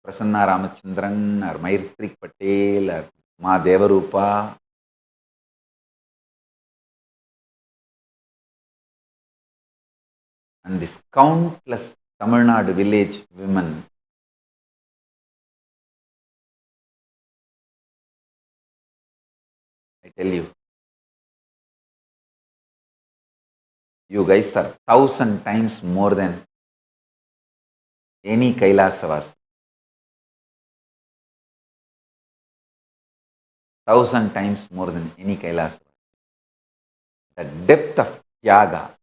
Prasanna Ramachandran or Maitrik Patel or Ma Devarupa, and this countless Tamil Nadu village women, I tell you, you guys are 1,000 times more than any Kailasavas. 1,000 times more than any Kailasa. The depth of Tyaga.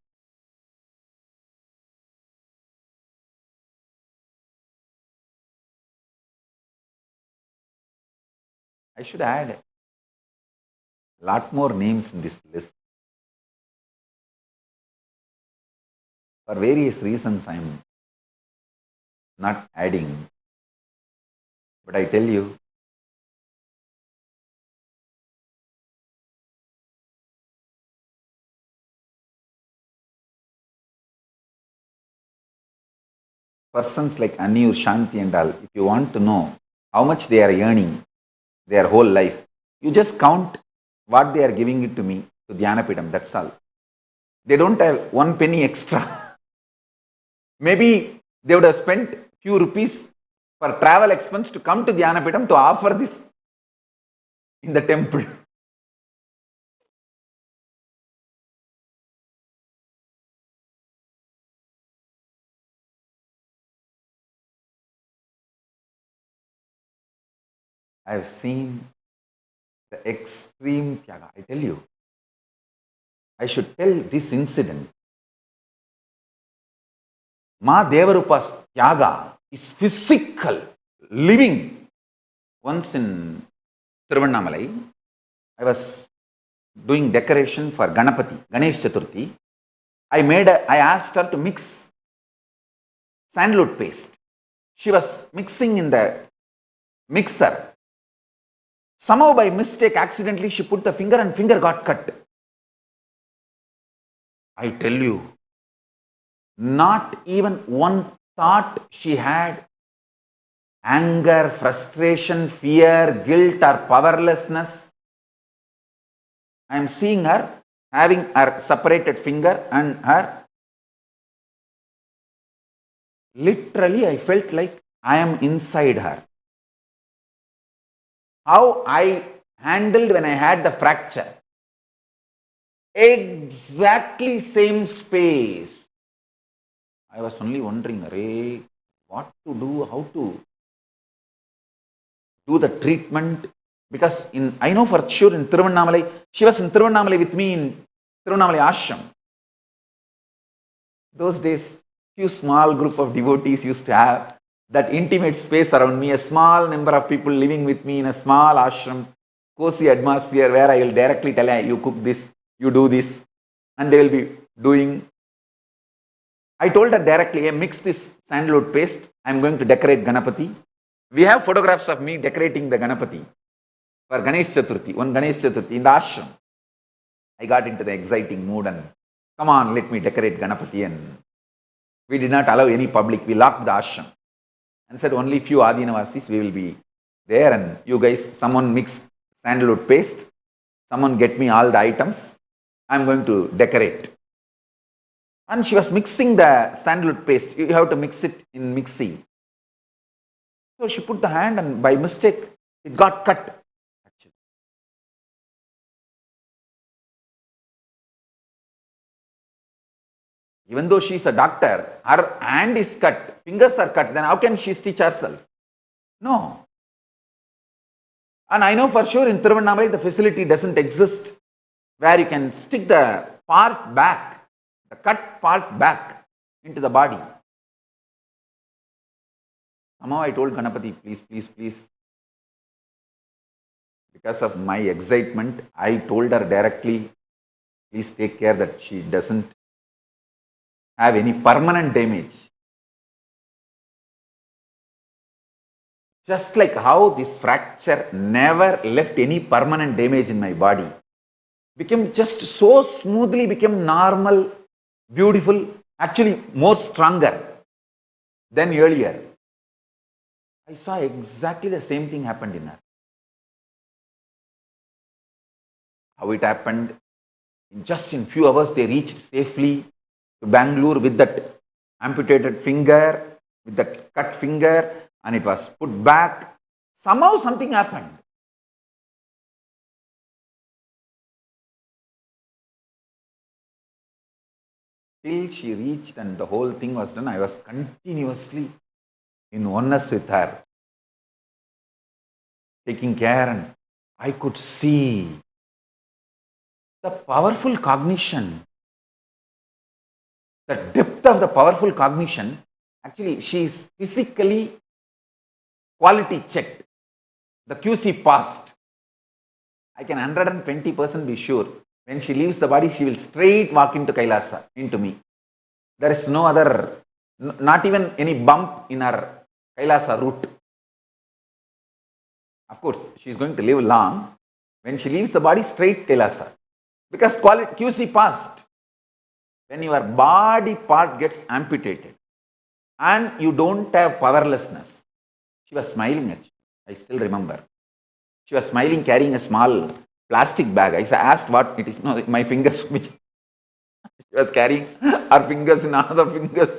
I should add a lot more names in this list. For various reasons, I am not adding. But I tell you, persons like Anu, Shanti and all, if you want to know how much they are earning their whole life, you just count what they are giving it to me, to Dhyanapitam, that's all. They don't have one penny extra. Maybe they would have spent few rupees for travel expense to come to Dhyanapitam to offer this in the temple. I have seen the extreme Tyaga. I tell you, I should tell this incident. Ma Devarupa's Tyaga is physical, living. Once in Tiruvannamalai, I was doing decoration for Ganapati, Ganesh Chaturthi. I asked her to mix sandalwood paste. She was mixing in the mixer. Somehow by mistake, accidentally, she put the finger and finger got cut. I tell you, not even one thought she had, anger, frustration, fear, guilt or powerlessness. I am seeing her having her separated finger and her. Literally, I felt like I am inside her. How I handled when I had the fracture. Exactly same space. I was only wondering, Arey, what to do, how to do the treatment. Because I know for sure in Tiruvannamalai, she was in Tiruvannamalai with me in Tiruvannamalai ashram. Those days, few small group of devotees used to have that intimate space around me, a small number of people living with me in a small ashram, cozy atmosphere where I will directly tell her, you cook this, you do this, and they will be doing. I told her directly, hey, mix this sandalwood paste, I am going to decorate Ganapati. We have photographs of me decorating the Ganapati for Ganesh Chaturthi, one Ganesh Chaturthi in the ashram. I got into the exciting mood and come on, let me decorate Ganapati, and we did not allow any public. We locked the ashram and said only few Adinavasis we will be there, and you guys, someone mix sandalwood paste, someone get me all the items, I am going to decorate. And she was mixing the sandalwood paste. You have to mix it in mixie. So she put the hand and by mistake, it got cut. Actually, even though she is a doctor, her hand is cut, fingers are cut, then how can she stitch herself? No. And I know for sure in Tiruvannamalai the facility doesn't exist where you can stick the part back, the cut part back into the body. Somehow I told Ganapati, please, please, please. Because of my excitement, I told her directly, please take care that she doesn't have any permanent damage. Just like how this fracture never left any permanent damage in my body, became just so smoothly, became normal, beautiful, actually more stronger than earlier. I saw exactly the same thing happened in her. How it happened? Just in few hours they reached safely to Bangalore with that amputated finger, with that cut finger, and it was put back. Somehow something happened. Till she reached and the whole thing was done, I was continuously in oneness with her, taking care, and I could see the powerful cognition, the depth of the powerful cognition. Actually, she is physically quality checked. The QC passed. I can 120% be sure. When she leaves the body, she will straight walk into Kailasa, into me. There is no other, not even any bump in her Kailasa route. Of course, she is going to live long. When she leaves the body, straight Kailasa. Because quality, QC passed. When your body part gets amputated and you don't have powerlessness, she was smiling at you. I still remember. She was smiling, carrying a small plastic bag. I asked what it is. No, my fingers. Which she was carrying her fingers in other fingers.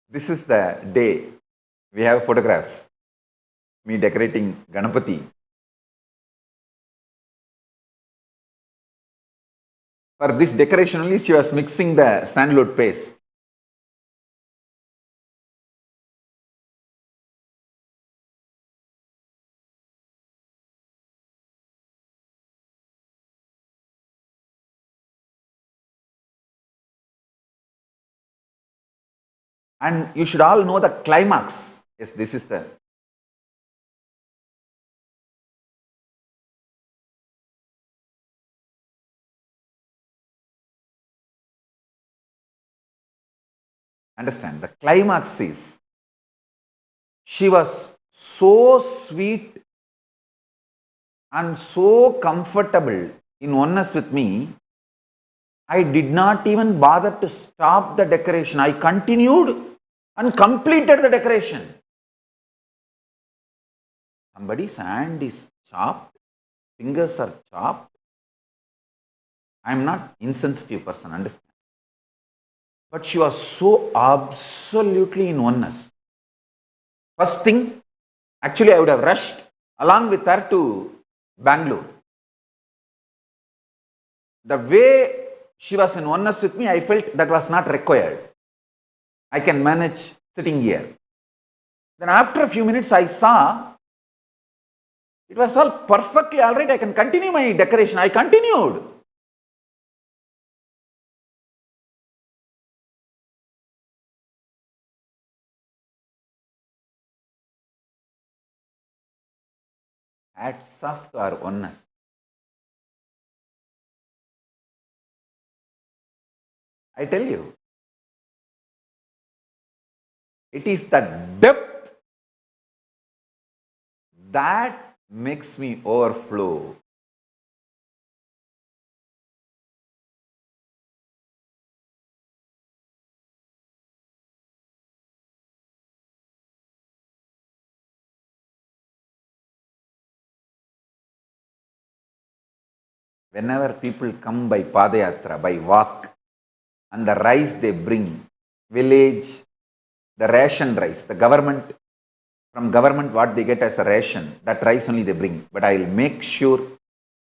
This is the day. We have photographs. Me decorating Ganapati. For this decoration only, she was mixing the sandalwood paste. And you should all know the climax. Yes, this is the. Understand, the climax is, she was so sweet and so comfortable in oneness with me, I did not even bother to stop the decoration. I continued and completed the decoration. Somebody's hand is chopped, fingers are chopped. I am not insensitive person, understand. But she was so absolutely in oneness. First thing, actually I would have rushed along with her to Bangalore. The way she was in oneness with me, I felt that was not required. I can manage sitting here. Then after a few minutes, I saw it was all perfectly all right. I can continue my decoration. I continued. Hats off to our oneness. I tell you, it is the depth that makes me overflow. Whenever people come by Padayatra, by walk, and the rice they bring, village, the ration rice, the government, from government what they get as a ration, that rice only they bring. But I will make sure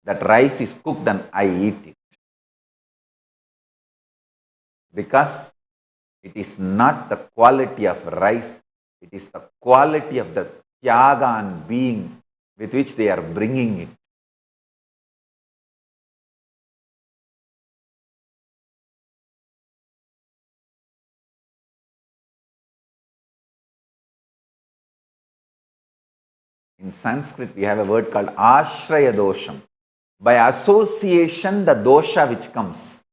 that rice is cooked and I eat it. Because it is not the quality of rice, it is the quality of the tyaga and being with which they are bringing it. In Sanskrit, we have a word called ashraya dosham. By association, the dosha which comes,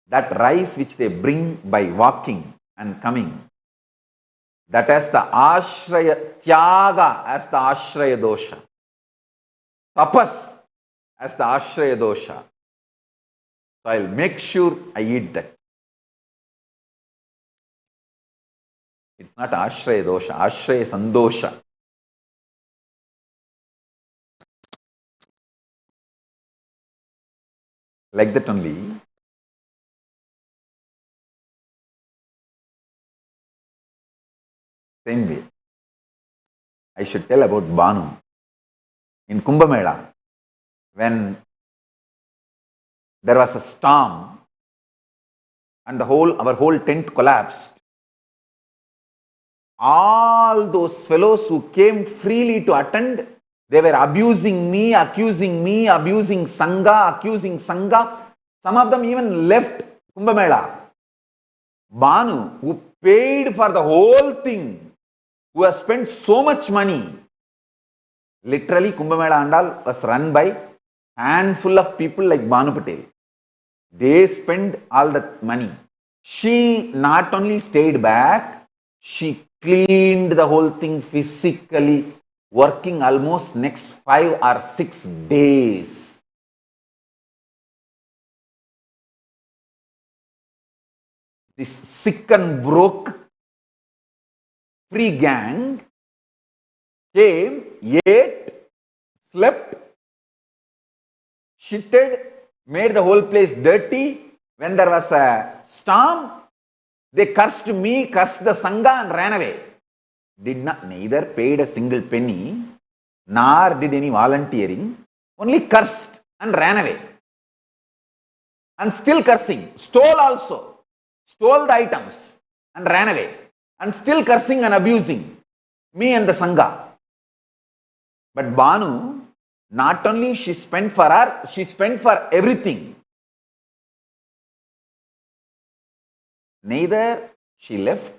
that rice which they bring by walking and coming, that as the ashraya, tyaga as the ashraya dosha, tapas as the ashraya dosha. So I'll make sure I eat that. It's not ashraya dosha, ashraya sandosha. Like that only. Same way. I should tell about Banu. In Kumbh Mela, when there was a storm and our whole tent collapsed, all those fellows who came freely to attend, they were abusing me, abusing Sangha. Some of them even left Kumbh Mela. Banu, who paid for the whole thing, who has spent so much money, literally Kumbh Mela Andal was run by handful of people like Banu Patel. They spent all that money. She not only stayed back, she cleaned the whole thing physically, working almost next 5 or 6 days. This sick and broke free gang came, ate, slept, shitted, made the whole place dirty. When there was a storm, they cursed me, cursed the Sangha and ran away. Neither paid a single penny, nor did any volunteering, only cursed and ran away. And still cursing, stole also, stole the items and ran away. And still cursing and abusing me and the Sangha. But Banu, not only she spent for her, she spent for everything. Neither she left,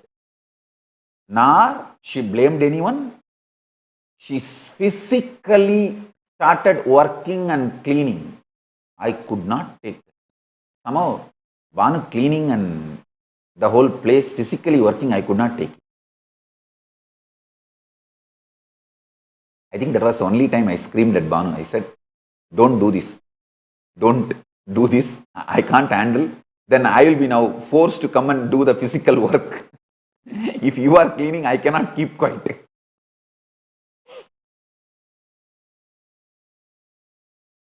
nor she blamed anyone. She physically started working and cleaning. I could not take it. Somehow, Banu cleaning and the whole place physically working, I could not take it. I think that was the only time I screamed at Banu. I said, don't do this. Don't do this. I can't handle. Then I will be now forced to come and do the physical work. If you are cleaning, I cannot keep quiet.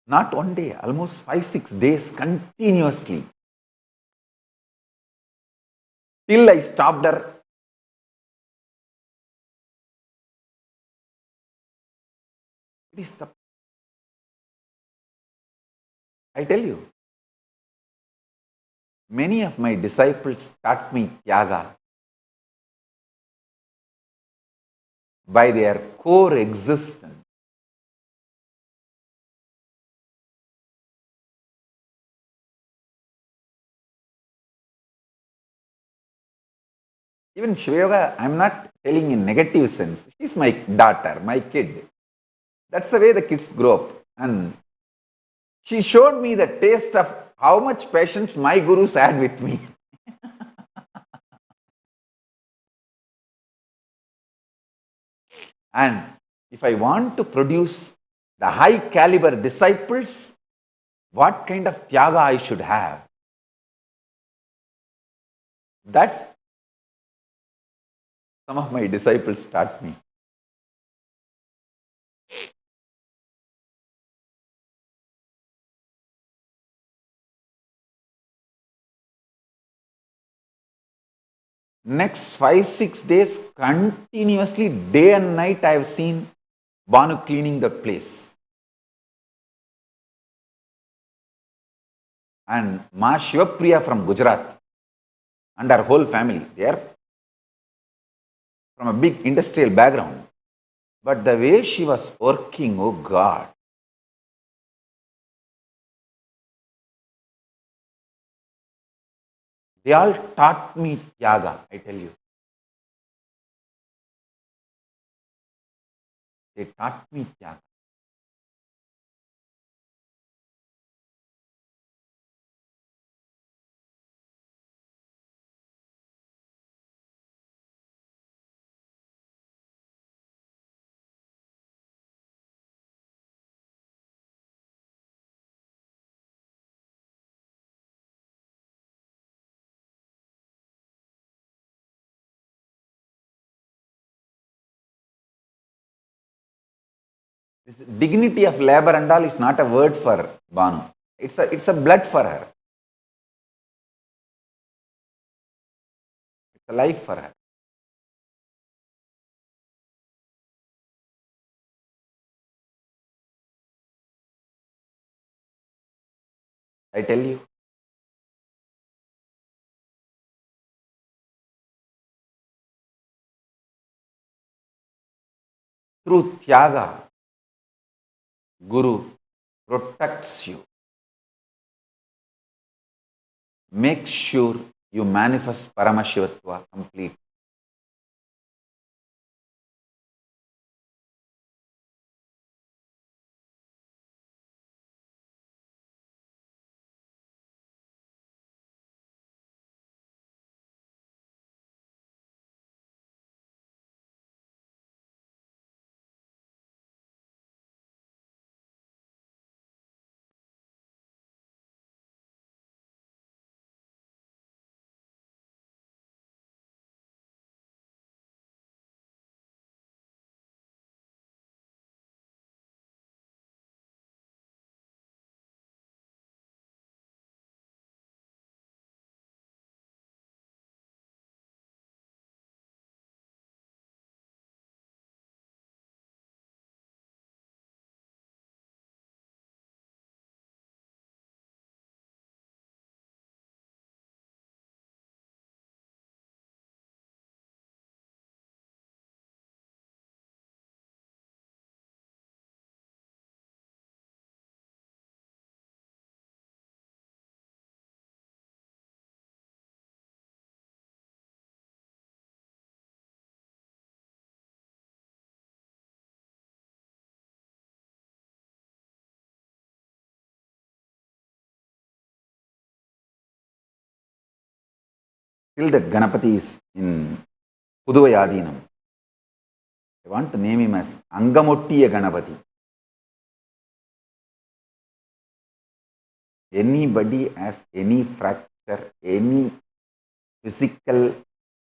Not one day, almost 5-6 days continuously. Till I stopped her. It is the, I tell you, many of my disciples taught me Tyaga by their core existence. Even Shreya, I am not telling in negative sense. She's my daughter, my kid. That's the way the kids grow up. And she showed me the taste of how much patience my gurus had with me. And if I want to produce the high caliber disciples, what kind of Tyaga I should have? That some of my disciples taught me. Next 5-6 days, continuously, day and night, I have seen Banu cleaning the place. and Ma Shivapriya from Gujarat and her whole family. They are from a big industrial background. But the way she was working, oh God, they all taught me Tyaga, I tell you. They taught me Tyaga. This dignity of labor and all is not a word for Banu. It's a blood for her. It's a life for her. I tell you. Through Tyaga, Guru protects you. Make sure you manifest Paramashivatva completely. Till that Ganapati is in Puduvayadinam. I want to name him as Angamottiya Ganapati. Anybody has any fracture, any physical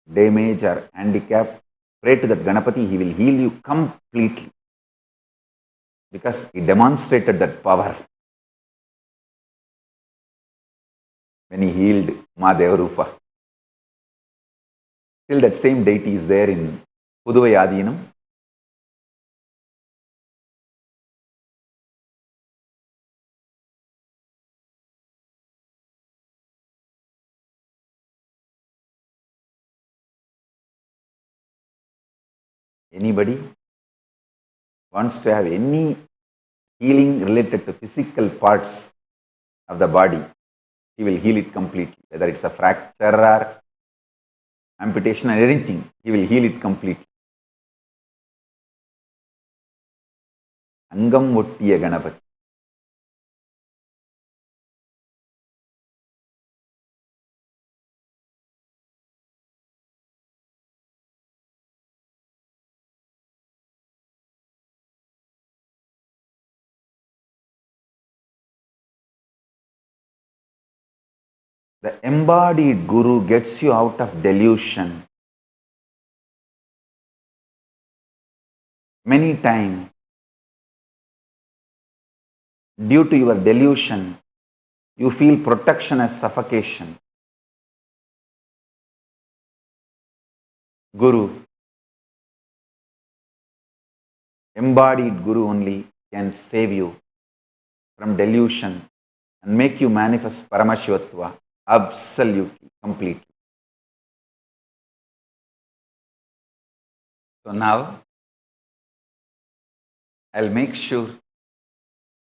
damage or handicap, pray to that Ganapati, he will heal you completely. Because he demonstrated that power when he healed Ma Devarupa. Still that same deity is there in Puduvayadinam. Anybody wants to have any healing related to physical parts of the body, he will heal it completely. Whether it's a fracture or amputation or anything, he will heal it completely. Angam Ottiya Ganapati. The embodied Guru gets you out of delusion. Many times, due to your delusion, you feel protection as suffocation. Guru, embodied Guru only can save you from delusion and make you manifest Paramashivatva absolutely, completely. So now, I'll make sure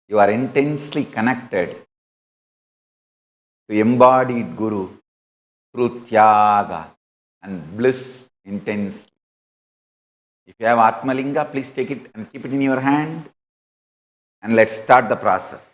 you are intensely connected to embodied Guru through Tyaga and bliss intensely. If you have Atmalinga, please take it and keep it in your hand, and let's start the process.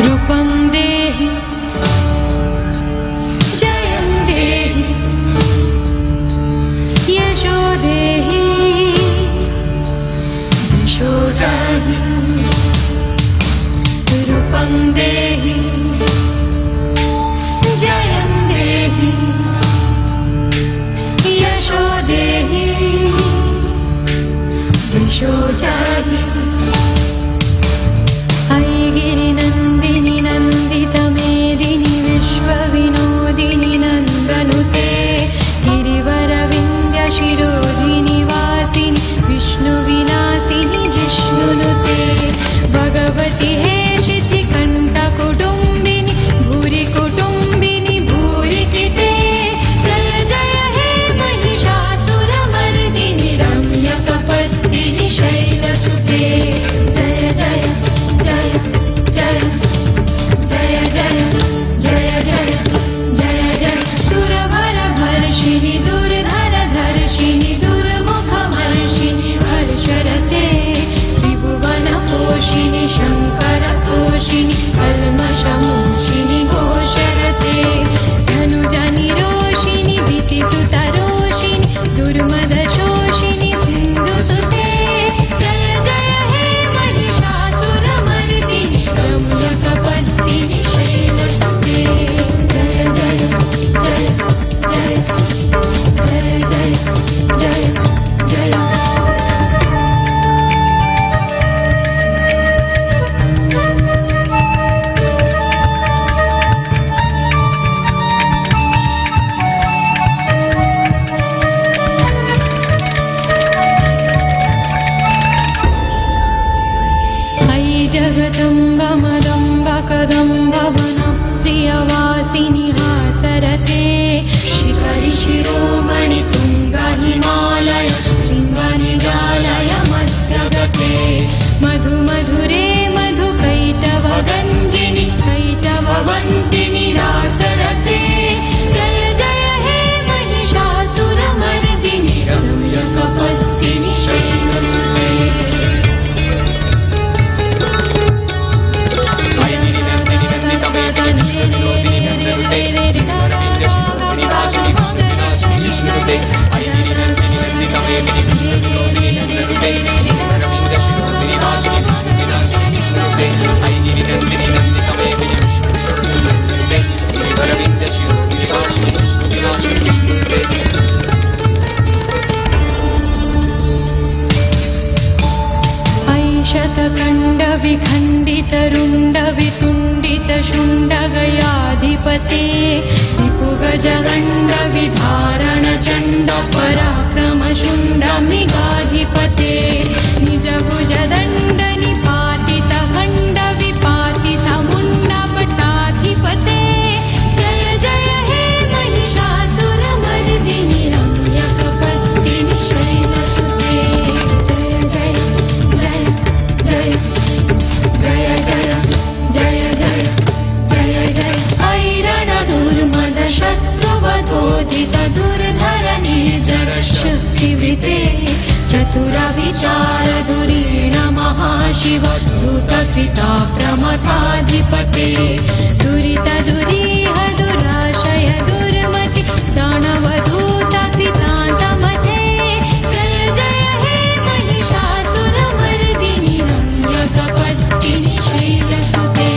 रूपं देहि जयं देहि यशो देहि दिशो जाहि रूपं देहि जयं देहि यशो देहि दिशो जाहि गिरिनन्दिनि नन्दितमेदिनि विश्वविनोदिनि नन्दनुते गिरिवरविन्द्यशिरोधिनि वासिनि विष्णुविलासिनि जिष्णुनुते भगवति हे शिथिकण्ठकुटुम्बिनि भूरि कुटुम्बिनि भूरि कृते जय जय हे महिषासुरमर्दिनि रम्यकपत्तिनि शैलसुते जय जय जय जय जय जय जय जय जय जय सुरवरभर्षिणि दुर्धरधर्षिणि दुर्मुखमर्षिणि हर्षरते त्रिभुवनपोषिणि शङ्करतोषिणि कल्मषमोषिणि घोषरते धनुजनिरोषिणि दितिसुतरोषिणि दुर्मदशोषिणि सिन्धुसुते जय जय हे महिषासुरमर्दिनि रम्यकपत्तिनि शैलसुते जय जय जय जय जय जय जय जय अयि जगदम्ब मदम्ब कदम्ब वनप्रियवासिनि हासरते शिखरि शिरोमणि तुङ्ग हिमालय शृङ्गनिजालय मध्यगते मधु मधुरे मधु कैटवगञ्जिनि कैटववन्तिनि रासरते जय जय हे महिषासुरमर्दिनि रम्यकपत्तिनि शैलसुते शतखण्डविखण्डितरुण्डवितुण्डितशुण्डगयाधिपते रिपुगजगण्डविधारणचण्ड पराक्रमशुण्डमृगाधिपते निजभुजदण्ड निपातितखण्डविपातितमुण्डपटाधिपते जय जय हे महिषासुरमर्दिनि रम्यकपत्तिनि शैलसुते जय जय जय जय शिवद्भुतसिता प्रमथाधिपते दुरितदुरीह दुराशय दुर्मति दानवधूतसितान्तमते जय जय हे महिषासुरमर्दिनि रम्यकपत्तिनि शैलसुते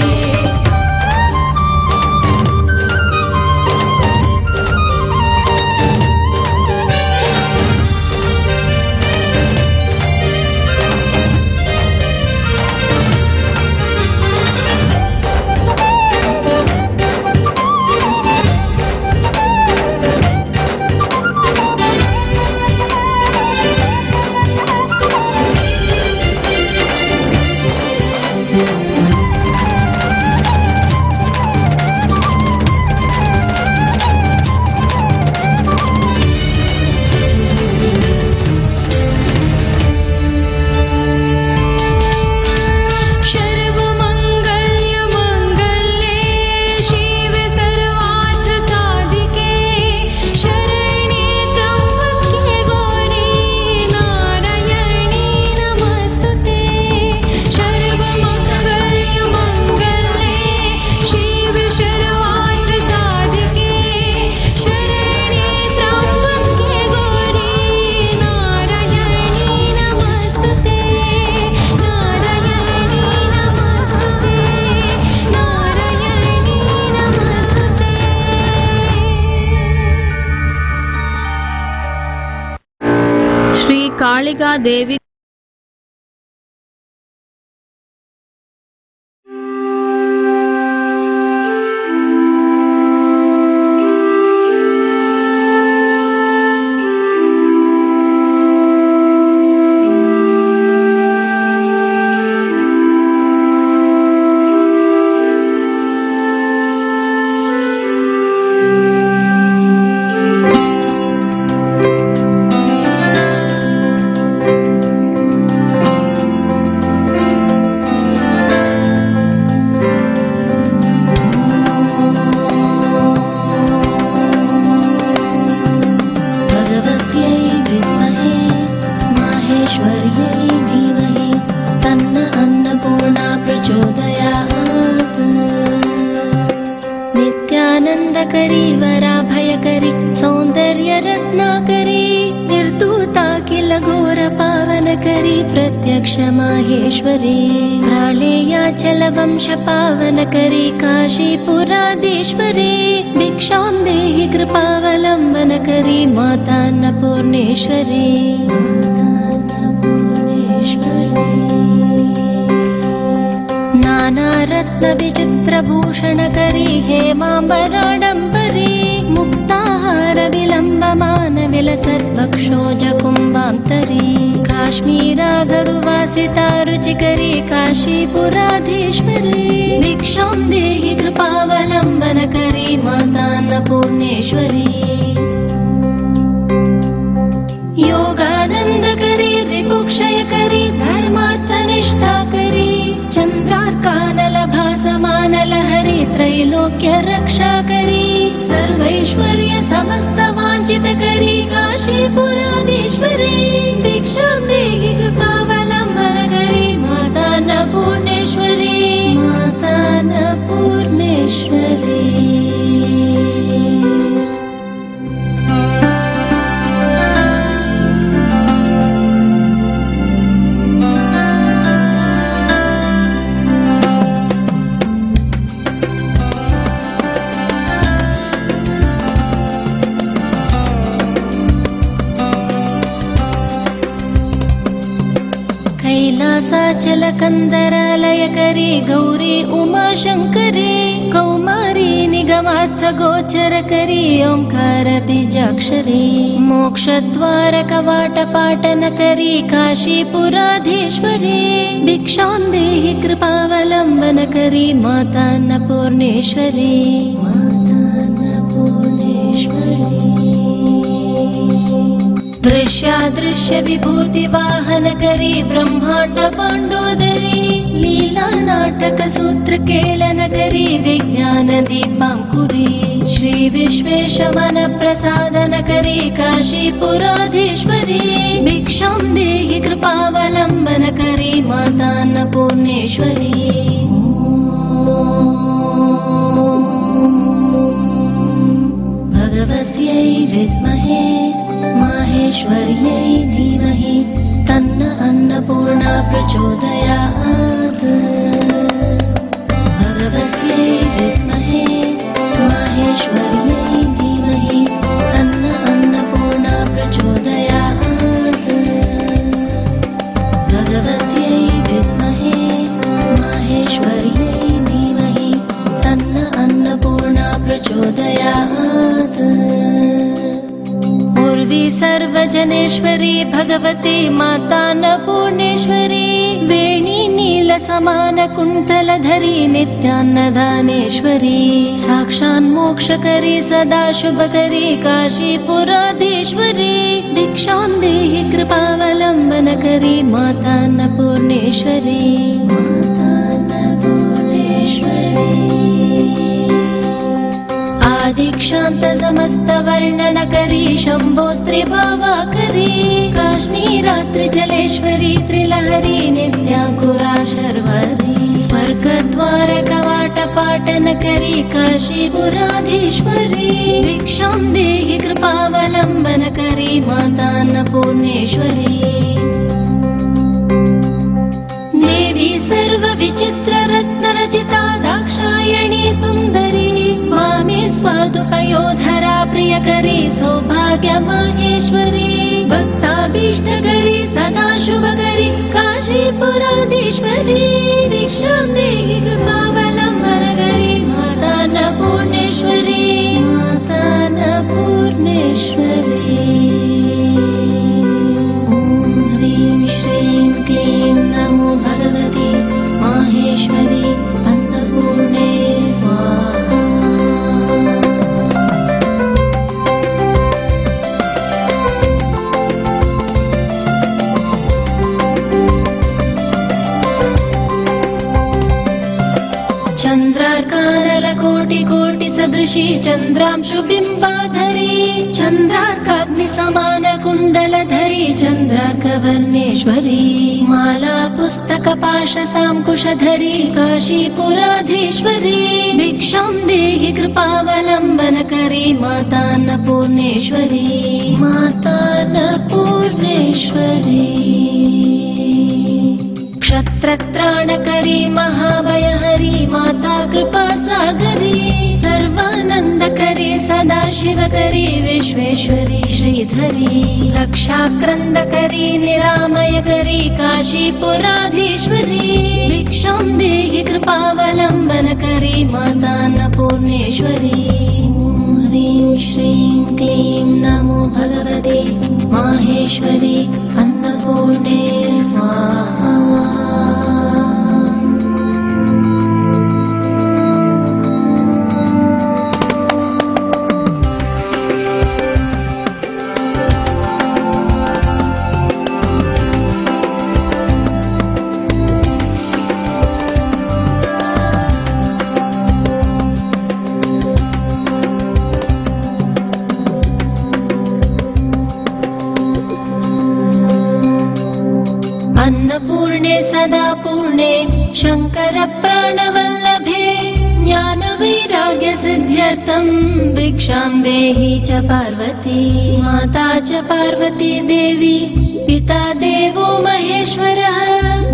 कालिका देवी नित्यानन्दकरी वराभयकरी सौन्दर्यरत्नाकरी निर्धूता किल घोरपावनकरी प्रत्यक्ष माहेश्वरी प्राळेयाचलवंशपावनकरी काशीपुराधीश्वरी भिक्षां देहि कृपावलम्बनकरी मातान्नपूर्णेश्वरी नानारत्नविचित्रभूषणकरी हेमाम्बराडम्बरी मुक्ताहारविलम्बमानविलसद्वक्षोजकुम्बान्तरी काश्मीरागरुवासिता रुचिकरी काशीपुराधीश्वरी भिक्षां देहि कृपावलम्बनकरी मातान्नपूर्णेश्वरी योगानन्दकरी रिपुक्षयकरी धर्मार्थनिष्ठाकरी चन्द्रार्कानलभासमानलहरी त्रैलोक्यरक्षाकरी सर्वैश्वर्य समस्तवाञ्छितकरी काशीपुराधीश्वरी भिक्षां देहि कृपावलम्बनकरी मातान्नपूर्णेश्वरी मातान्नपूर्णेश्वरी कैलासाचलकन्दरालयकरी गौरी उमाशङ्करी कौमारी निगमार्थगोचरकरी ओङ्कारबीजाक्षरी मोक्षद्वारकवाटपाटनकरी काशीपुराधीश्वरी भिक्षां देहि कृपावलम्बनकरी मातान्नपूर्णेश्वरी दृश्यादृश्य विभूति वाहनकरी ब्रह्मांड पाण्डोदरी लीला नाट्य नाटकसूत्रकेलनकरी विज्ञानदीपाङ्कुरी श्री विश्वेशमनप्रसादनकरी काशीपुराधीश्वरी भिक्षां देहि कृपावलम्बनकरी मातान्नपूर्णेश्वरी भगवत्यै विद्महे माहेश्वर्यै धीमहि तन्न अन्नपूर्णा प्रचोदयात् भगवत्यै विद्महे माहेश्वर्यै धीमहि तन्न अन्नपूर्णा प्रचोदयात् भगवत्यै विद्महे माहेश्वर्यै धीमहि तन्न अन्नपूर्णा प्रचोदयात् पूर्वी सर्वजनेश्वरी भगवती मातान्नपूर्णेश्वरी वेणी नीलसमानकुन्तलधरी नित्यान्नदानेश्वरी साक्षान्मोक्षकरी सदा शुभकरी काशीपुराधीश्वरी भिक्षां देहि कृपावलम्बनकरी मातान्नपूर्णेश्वरी दीक्षांत समस्त वर्णनकरी शम्भोस्त्रिभावाकरी काश्मीरात्रिजलेश्वरी त्रिलहरी नित्याकुरा शर्वरी स्वर्गद्वारकवाटपाटनकरी काशीपुराधीश्वरी भिक्षां देहि कृपावलम्बनकरी मातान्नपूर्णेश्वरी देवी सर्वविचित्ररत्नरचिता दाक्षायणी सुन्दरी मामे स्वादुपयोधरा प्रियकरी सौभाग्यमाहेश्वरी भक्ताभीष्टकरी सदा शुभकरी काशीपुराधीश्वरी भिक्षां देहि कृपावलम्बनकरी मातान्नपूर्णेश्वरी मातान्नपूर्णेश्वरी ॐ ह्रीं श्रीं क्लीं नमो भगवति माहेश्वरी अन्नपूर्णे स्वाहा चन्द्रार्कानलकोटिकोटिसदृशी चन्द्रांशुबिम्बाधरी चन्द्रार्काग्निसमानकुण्डलधरी चन्द्रार्कवर्णेश्वरी माला पुस्तकपाशसाङ्कुशधरी काशीपुराधीश्वरी भिक्षां देहि कृपावलम्बनकरी मातान्नपूर्णेश्वरी मातान्नपूर्णेश्वरी क्षत्रत्राणकरी महाभयहरी माता कृपासागरी सर्वानन्दकरी सदाशिवकरी विश्वेश्वरी श्रीधरी रक्षाक्रन्दकरी निरामयकरी काशीपुराधीश्वरी भिक्षां देहि कृपावलम्बनकरी मातान्नपूर्णेश्वरी ॐ ह्रीं श्रीं क्लीं नमो भगवते माहेश्वरी अन्नपूर्णे स्वाहा अन्नपूर्णे सदा पूर्णे शंकर प्राणवल्लभे ज्ञानवैराग्यसिद्ध्यर्थं भिक्षां देहि च पार्वती माता च पार्वती देवी पिता देवो महेश्वरः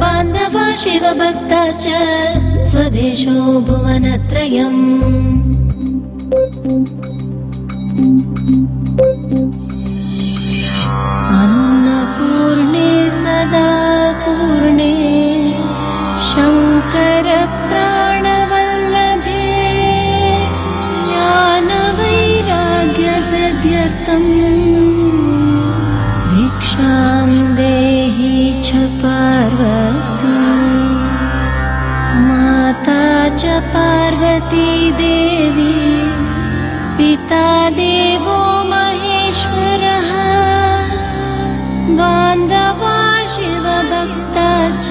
बान्धवा शिवभक्ताश्च स्वदेशो भुवनत्रयम् अन्नपूर्णे सदा पूर्णे शंकर प्राणवल्लभे ज्ञानवैराग्यसिद्ध्यर्थं भिक्षां देहि च पार्वती माता च पार्वती देवी पिता देवो महेश्वरः बान्धवा शिवभक्ताश्च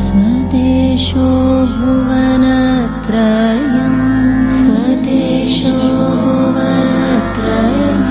स्वदेशो स्वदेशो भुवनत्रयं स्वदेशो भुवनत्रयम्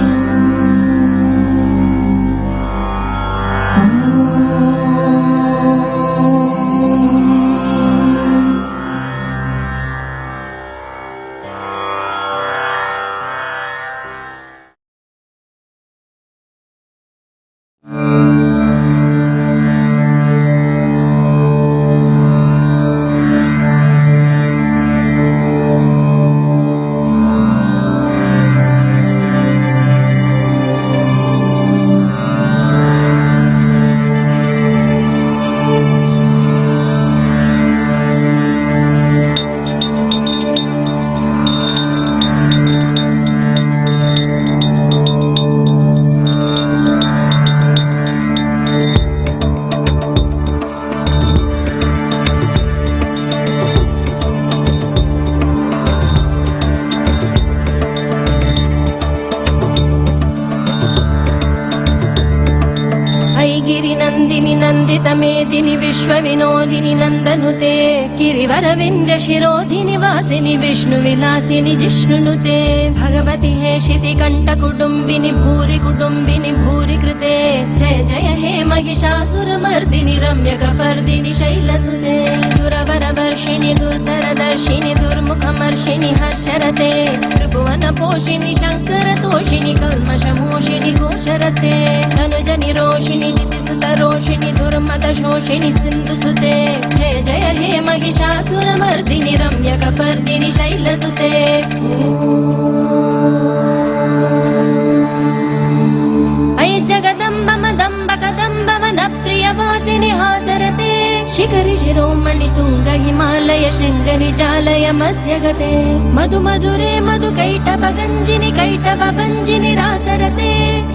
मेदिनि विश्वविनोदिनि नन्दनुते गिरिवरविन्द्य शिरोधिनि वासिनि विष्णुविलासिनि जिष्णुनुते भगवति हे शितिकण्ठकुटुम्बिनि भूरि कुटुम्बिनि भूरि कृते जय जय हे महिषासुरमर्दिनि रम्यकपर्दिनि शैलसुते सुरवरवर्षिणि दुर्धरदर्शिनि दुर्मुखमर्षिणि हर्षरते त्रिभुवनपोषिणि शङ्करतोषिणि कल्मषमोषिणि घोषरते तनुजनिरोषिणि दितिसुतरोषिणि दुर्मदशोषिणि सिन्धुसुते जय जय हे महिषासुरमर्दिनि रम्यकपर्दिनि शैलसुते अयि जगदम्ब मदम्ब कदम्ब वनप्रियवासिनि हासरते शिखरि शिरोमणि तुङ्ग हिमालय शृङ्गनि जालय मध्यगते मधु मधुरे मधु कैटभगञ्जिनि कैटभभञ्जिनि रासरते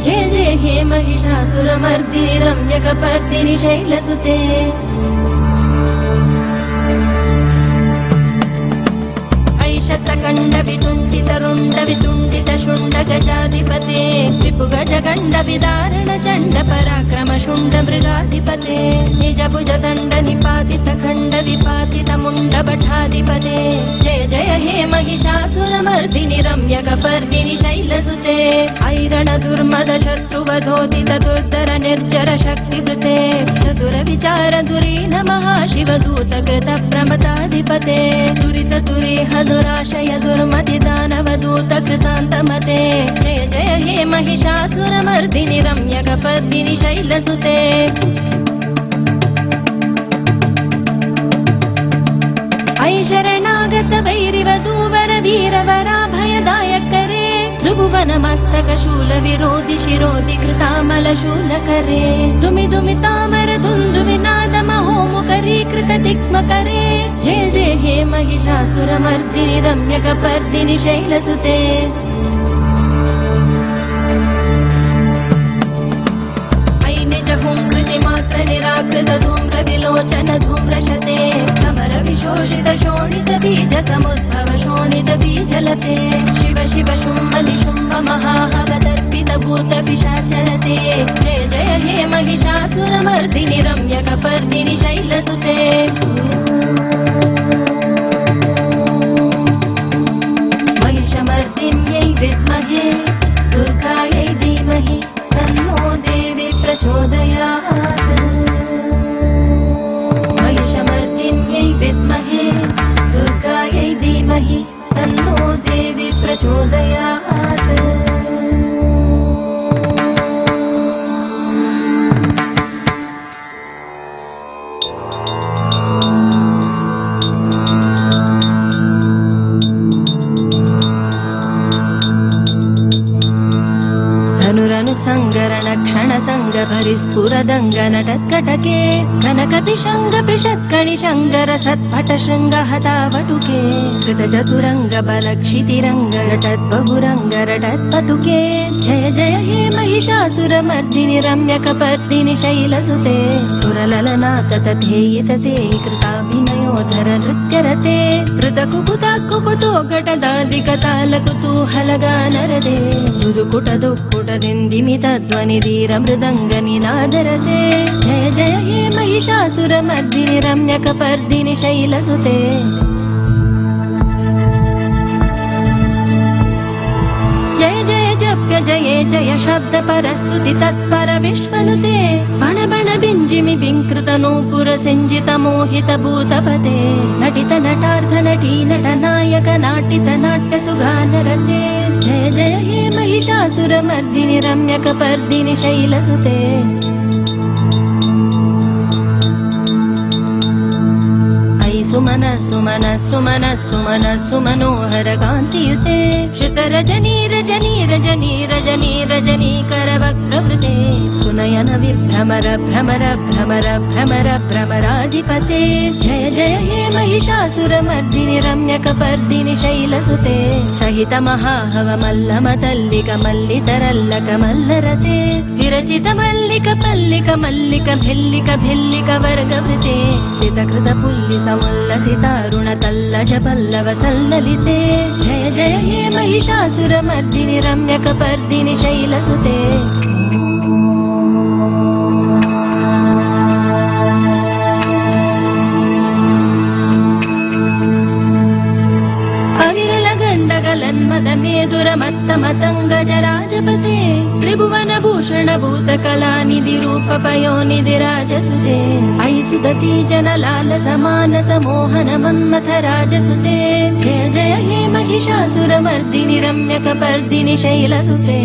जय जय हे महिषासुरमर्दिनि रम्यकपर्दिनि शैलसुते शतकण्ड विटुण्डित रुण्ड वितुण्डित शुण्ड गजाधिपते विपुगज गण्ड विदारण चण्ड पराक्रम शुण्ड मृगाधिपते निज भुज दण्ड निपातित खण्ड विपातित मुण्ड भटाधिपते जय जय हे महिषासुरमर्दिनि रम्यकपर्दिनि शैलसुते ऐरण दुर्मद शत्रुवधोदित दुर्धर निर्जर शक्तिवृते चतुर विचार दुरीन महाशिवदूत कृत प्रमदाधिपते दुरित दुरीह दुराशय दुर्मति दानवदूत कृतान्तमते जय जय हे महिषासुरमर्दिनि रम्यकपर्दिनि शैलसुते अयि शरणागत वैरिवधूवर वीरवराभयदायकरे त्रिभुवन मस्तक शूल विरोधि शिरोधि कृतामल शूलकरे दुमि दुमि तामर दुन्दुविनाद महोमुकरी कृत दिक्मकरे जय जय हे महिषासुरमर्दिनि रम्यकपर्दिनि शैलसुते अयि निज हुङ्कृति मात्र निराकृत धूम्र विलोचन धूम्रशते समर विशोषित शोणित बीज समुद्भव शोणित बीजलते शिव शिव शुम्भ निशुम्भ महाहवदर्पित भूत पिशाचरते जय जय हे महिषासुरमर्दिनि रम्यकपर्दिनि शैलसुते महिषमर्दिन्यै विद्महे दुर्गायै धीमहि तन्नो देवी प्रचोदयात् महिषमर्दिन्यै विद्महे दुर्गायै धीमहि तन्नो देवी प्रचोदयात् संगरण क्षण संग भरिस्फुरदंग नटकटके कनकपिशंग पिशत्कणि शंगर सत्पट शृंग हतावटुके कृत चतुरंग बलक्षितिरंग रटत् बहुरंग रटत् पटुके जय जय हे महिषासुरमर्दिनि रम्यकपर्दिनि शैलसुते सुरललनाथ तथेयितते कृताभिनयो मनोधर नृत्यरते कृतकुकुत कुकुतो घटदादिकताल कुतूहलगानरते मृदुकुट दुःकुटदिन्दिमित ध्वनिधीर मृदङ्ग निनादरते जय जय हे महिषासुरमर्दिनि रम्यकपर्दिनि शैलसुते जय जय जप्य जये जय शब्द परस्तुति तत्पर विश्वनुते बण बण बिञ्जिमि बिङ्कृत नूपुर सिञ्जित मोहित भूतपते नटित नटार्थ नटी नटनायक नाटित नाट्य सुगानरते जय जय हे महिषासुरमर्दिनि रम्यकपर्दिनि शैलसुते सुमन सुमन सुमन सुमन सुमनोहर कान्तियुते श्रुत रजनी रजनी रजनी रजनी रजनी करवक्त्रवृते सुनयन विभ्रमर भ्रमर भ्रमर भ्रमर भ्रमराधिपते जय जय हे महिषासुरमर्दिनि रम्यकपर्दिनि शैलसुते सहित महाहव मल्ल मल्लिक मल्लितरल्लक मल्लरते विरचित मल्लिक पल्लिक मल्लिक भिल्लिक भिल्लिक वर्गवृते सितकृत पुल्लिस उल्लसितारुण तल्लज पल्लव सल्ललिते जय जय हे महिषासुरमर्दिनि रम्यकपर्दिनि शैलसुते मेदुरमत्तमतङ्गजराजपते त्रिभुवन भूषण भूतकलानिधि रूप पयोनिधि राजसुते अयि सुदती जनलाल समान समोहन मन्मथ राजसुते जय जय हे महिषासुरमर्दिनि रम्यकपर्दिनि शैलसुते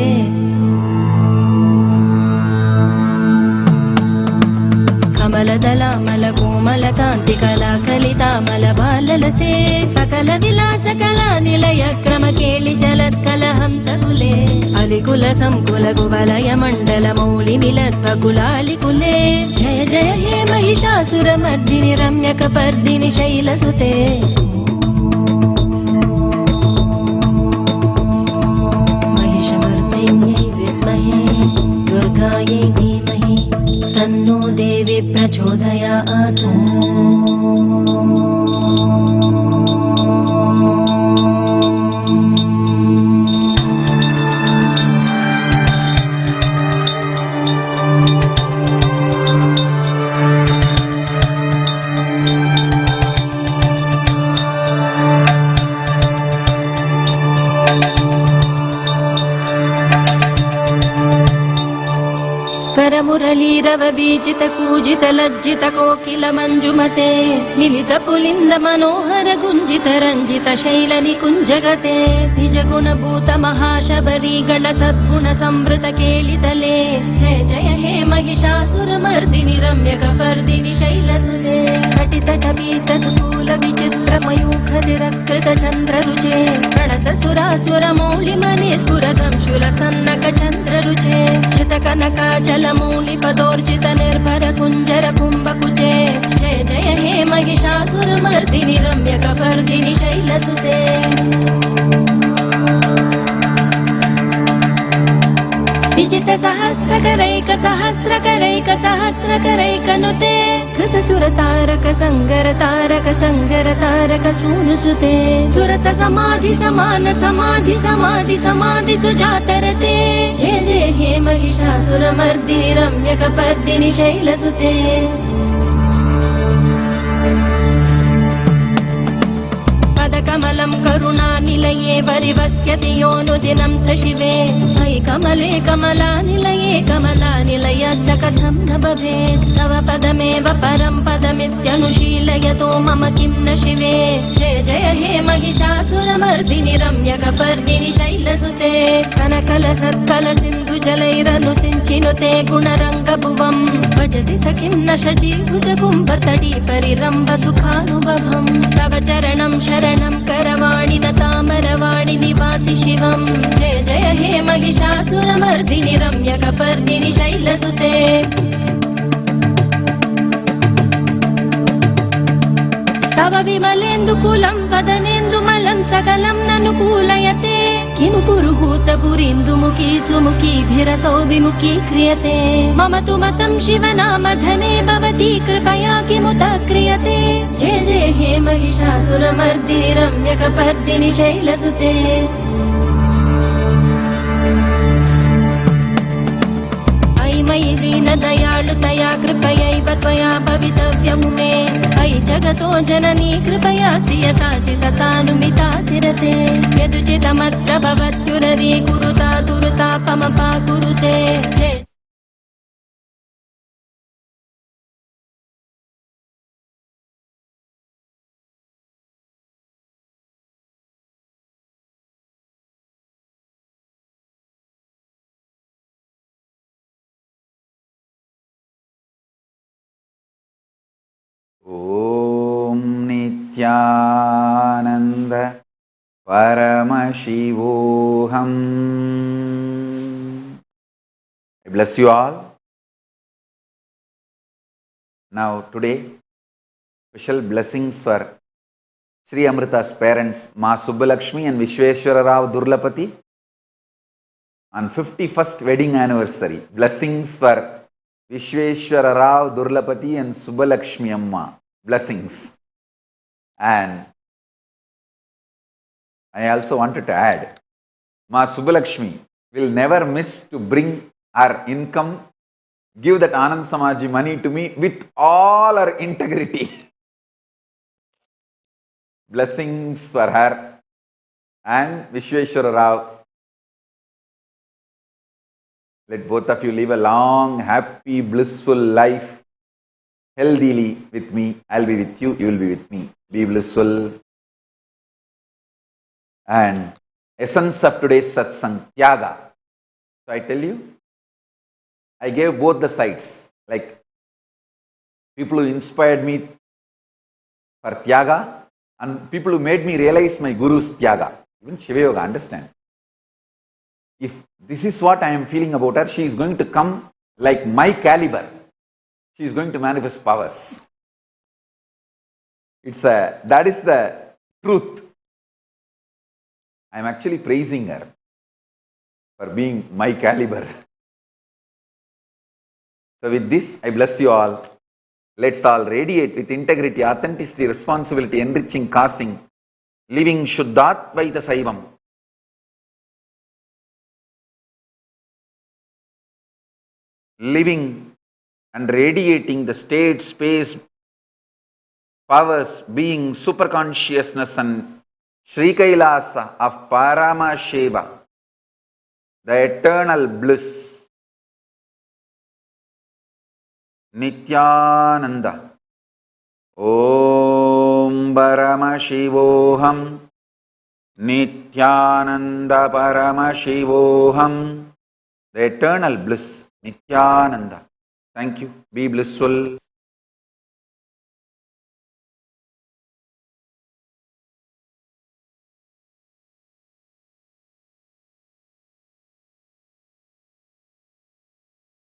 कमलदलामल कोमल कान्ति कला कलितामल बाललते सकल विलास कला निलय क्रम केळि जलत्कल हंसकुले अलिकुल संकुल कुवलय मण्डल मौलि मिलत्व कुलालिकुले जय जय हे महिषासुरमर्दिनि रम्यकपर्दिनि शैलसुते महिषमर्दिन्यै विद्महे दुर्गायै धीमहि तन्नो देवी प्रचोदयात् करमुरलीरव बीजित कूजित लज्जित कोकिल मंजुमते मिलित पुलिंद मनोहर गुंजित रंजित शैल निकुंजगते निज गुण भूत महाशबरी गण सद्गुण संवृत केलितले जय जय हे महिषासुरमर्दिनि रम्यकपर्दिनि शैलसुते कटितट पीत सुकूल विचित्र मयूख तिरस्कृत चंद्र रुचे प्रणत सुरासुर मौलि मणि स्फुरतं शूल सन्नक चंद्र रुचे चित कनका जल मौलि पदोर्जित निर्भर कुंजर कुंभकुचे जय जय हे महिषासुरमर्दिनि रम्यकपर्दिनि शैलसुते विजित सहस्रकरैक सहस्रकरैक सहस्रकरैक नुते कृत सुर तारक संगर तारक सूनुसुते सुरत समाधि समान समाधि समाधि समाधि सुजातरते जय जय हे महिषासुरमर्दिनि रम्यकपर्दिनि शैलसुते कमलं करुणानिलये परिवस्यति योऽनुदिनं स शिवे अयि कमले कमलानिलये कमलानिलयस्य कथं न भवेत् तव पदमेव परं पदमित्यनुशीलयतो मम किं न शिवे जय जय हे महिषासुरमर्दिनि रम्यकपर्दिनि शैलसुते कनकल सत्कल सिन्धु जलैरनुसिञ्चिनुते गुणरङ्गभुवं भजति सखिं न शचीभुज कुम्भतटी परिरम्भ सुखानुभवम् तव चरणं शरणं करवाणि न तामरवाणि निवासि शिवं जय जय हे महिषासुरमर्दिनि रम्यकपर्दिनि शैलसुते तव विमलेन्दुकुलं वदनेन्दुमलं सकलं ननुकूलयते किमु पुरुहूतपुरीन्दुमुखी सुमुखीभिरसौ विमुखी क्रियते मम तु मतं शिवनामधने भवती कृपया किमुत क्रियते जय जय हे महिषासुरमर्दिनि रम्यकपर्दिनि शैलसुते अयि मयि दीनदयाळुतया कृपयैव त्वया भवितव्यं मे अयि जगतो जननी कृपयासि यथासि तथानुमितासि रते यदुचितमत्र भवत्युररी कुरुता दुरुतापमपा कुरुते Om Nithyananda Paramashivoham. I bless you all. Now today, special blessings for Sri Amrita's parents, Ma Subbalakshmi and Vishweshwara Rao Durlapati on 51st wedding anniversary. Blessings for Vishweshwara Rao Durlapati and Subbalakshmi Amma. Blessings. And I also wanted to add, Ma Subbalakshmi will never miss to bring her income, give that Anand Samaji money to me with all her integrity. Blessings for her and Vishweshwara Rao. Let both of you live a long, happy, blissful life, healthily with me. I'll be with you, you will be with me. Be blissful. And essence of today's satsang, Tyaga. So I tell you, I gave both the sides, like people who inspired me for Tyaga and people who made me realize my Guru's Tyaga. Even Shiva Yoga, understand. If this is what I am feeling about her, she is going to come like my caliber. She is going to manifest powers. That is the truth. I am actually praising her for being my caliber. So with this, I bless you all. Let's all radiate with integrity, authenticity, responsibility, enriching, causing, living Shuddhatvaita Saivam. Living and radiating the state, space, powers, being, super consciousness and Sri Kailasa of Paramashiva, the eternal bliss. Nithyananda. Om Paramashivoham. Nithyananda Paramashivoham. The eternal bliss. Nithyananda. Thank you. Be blissful.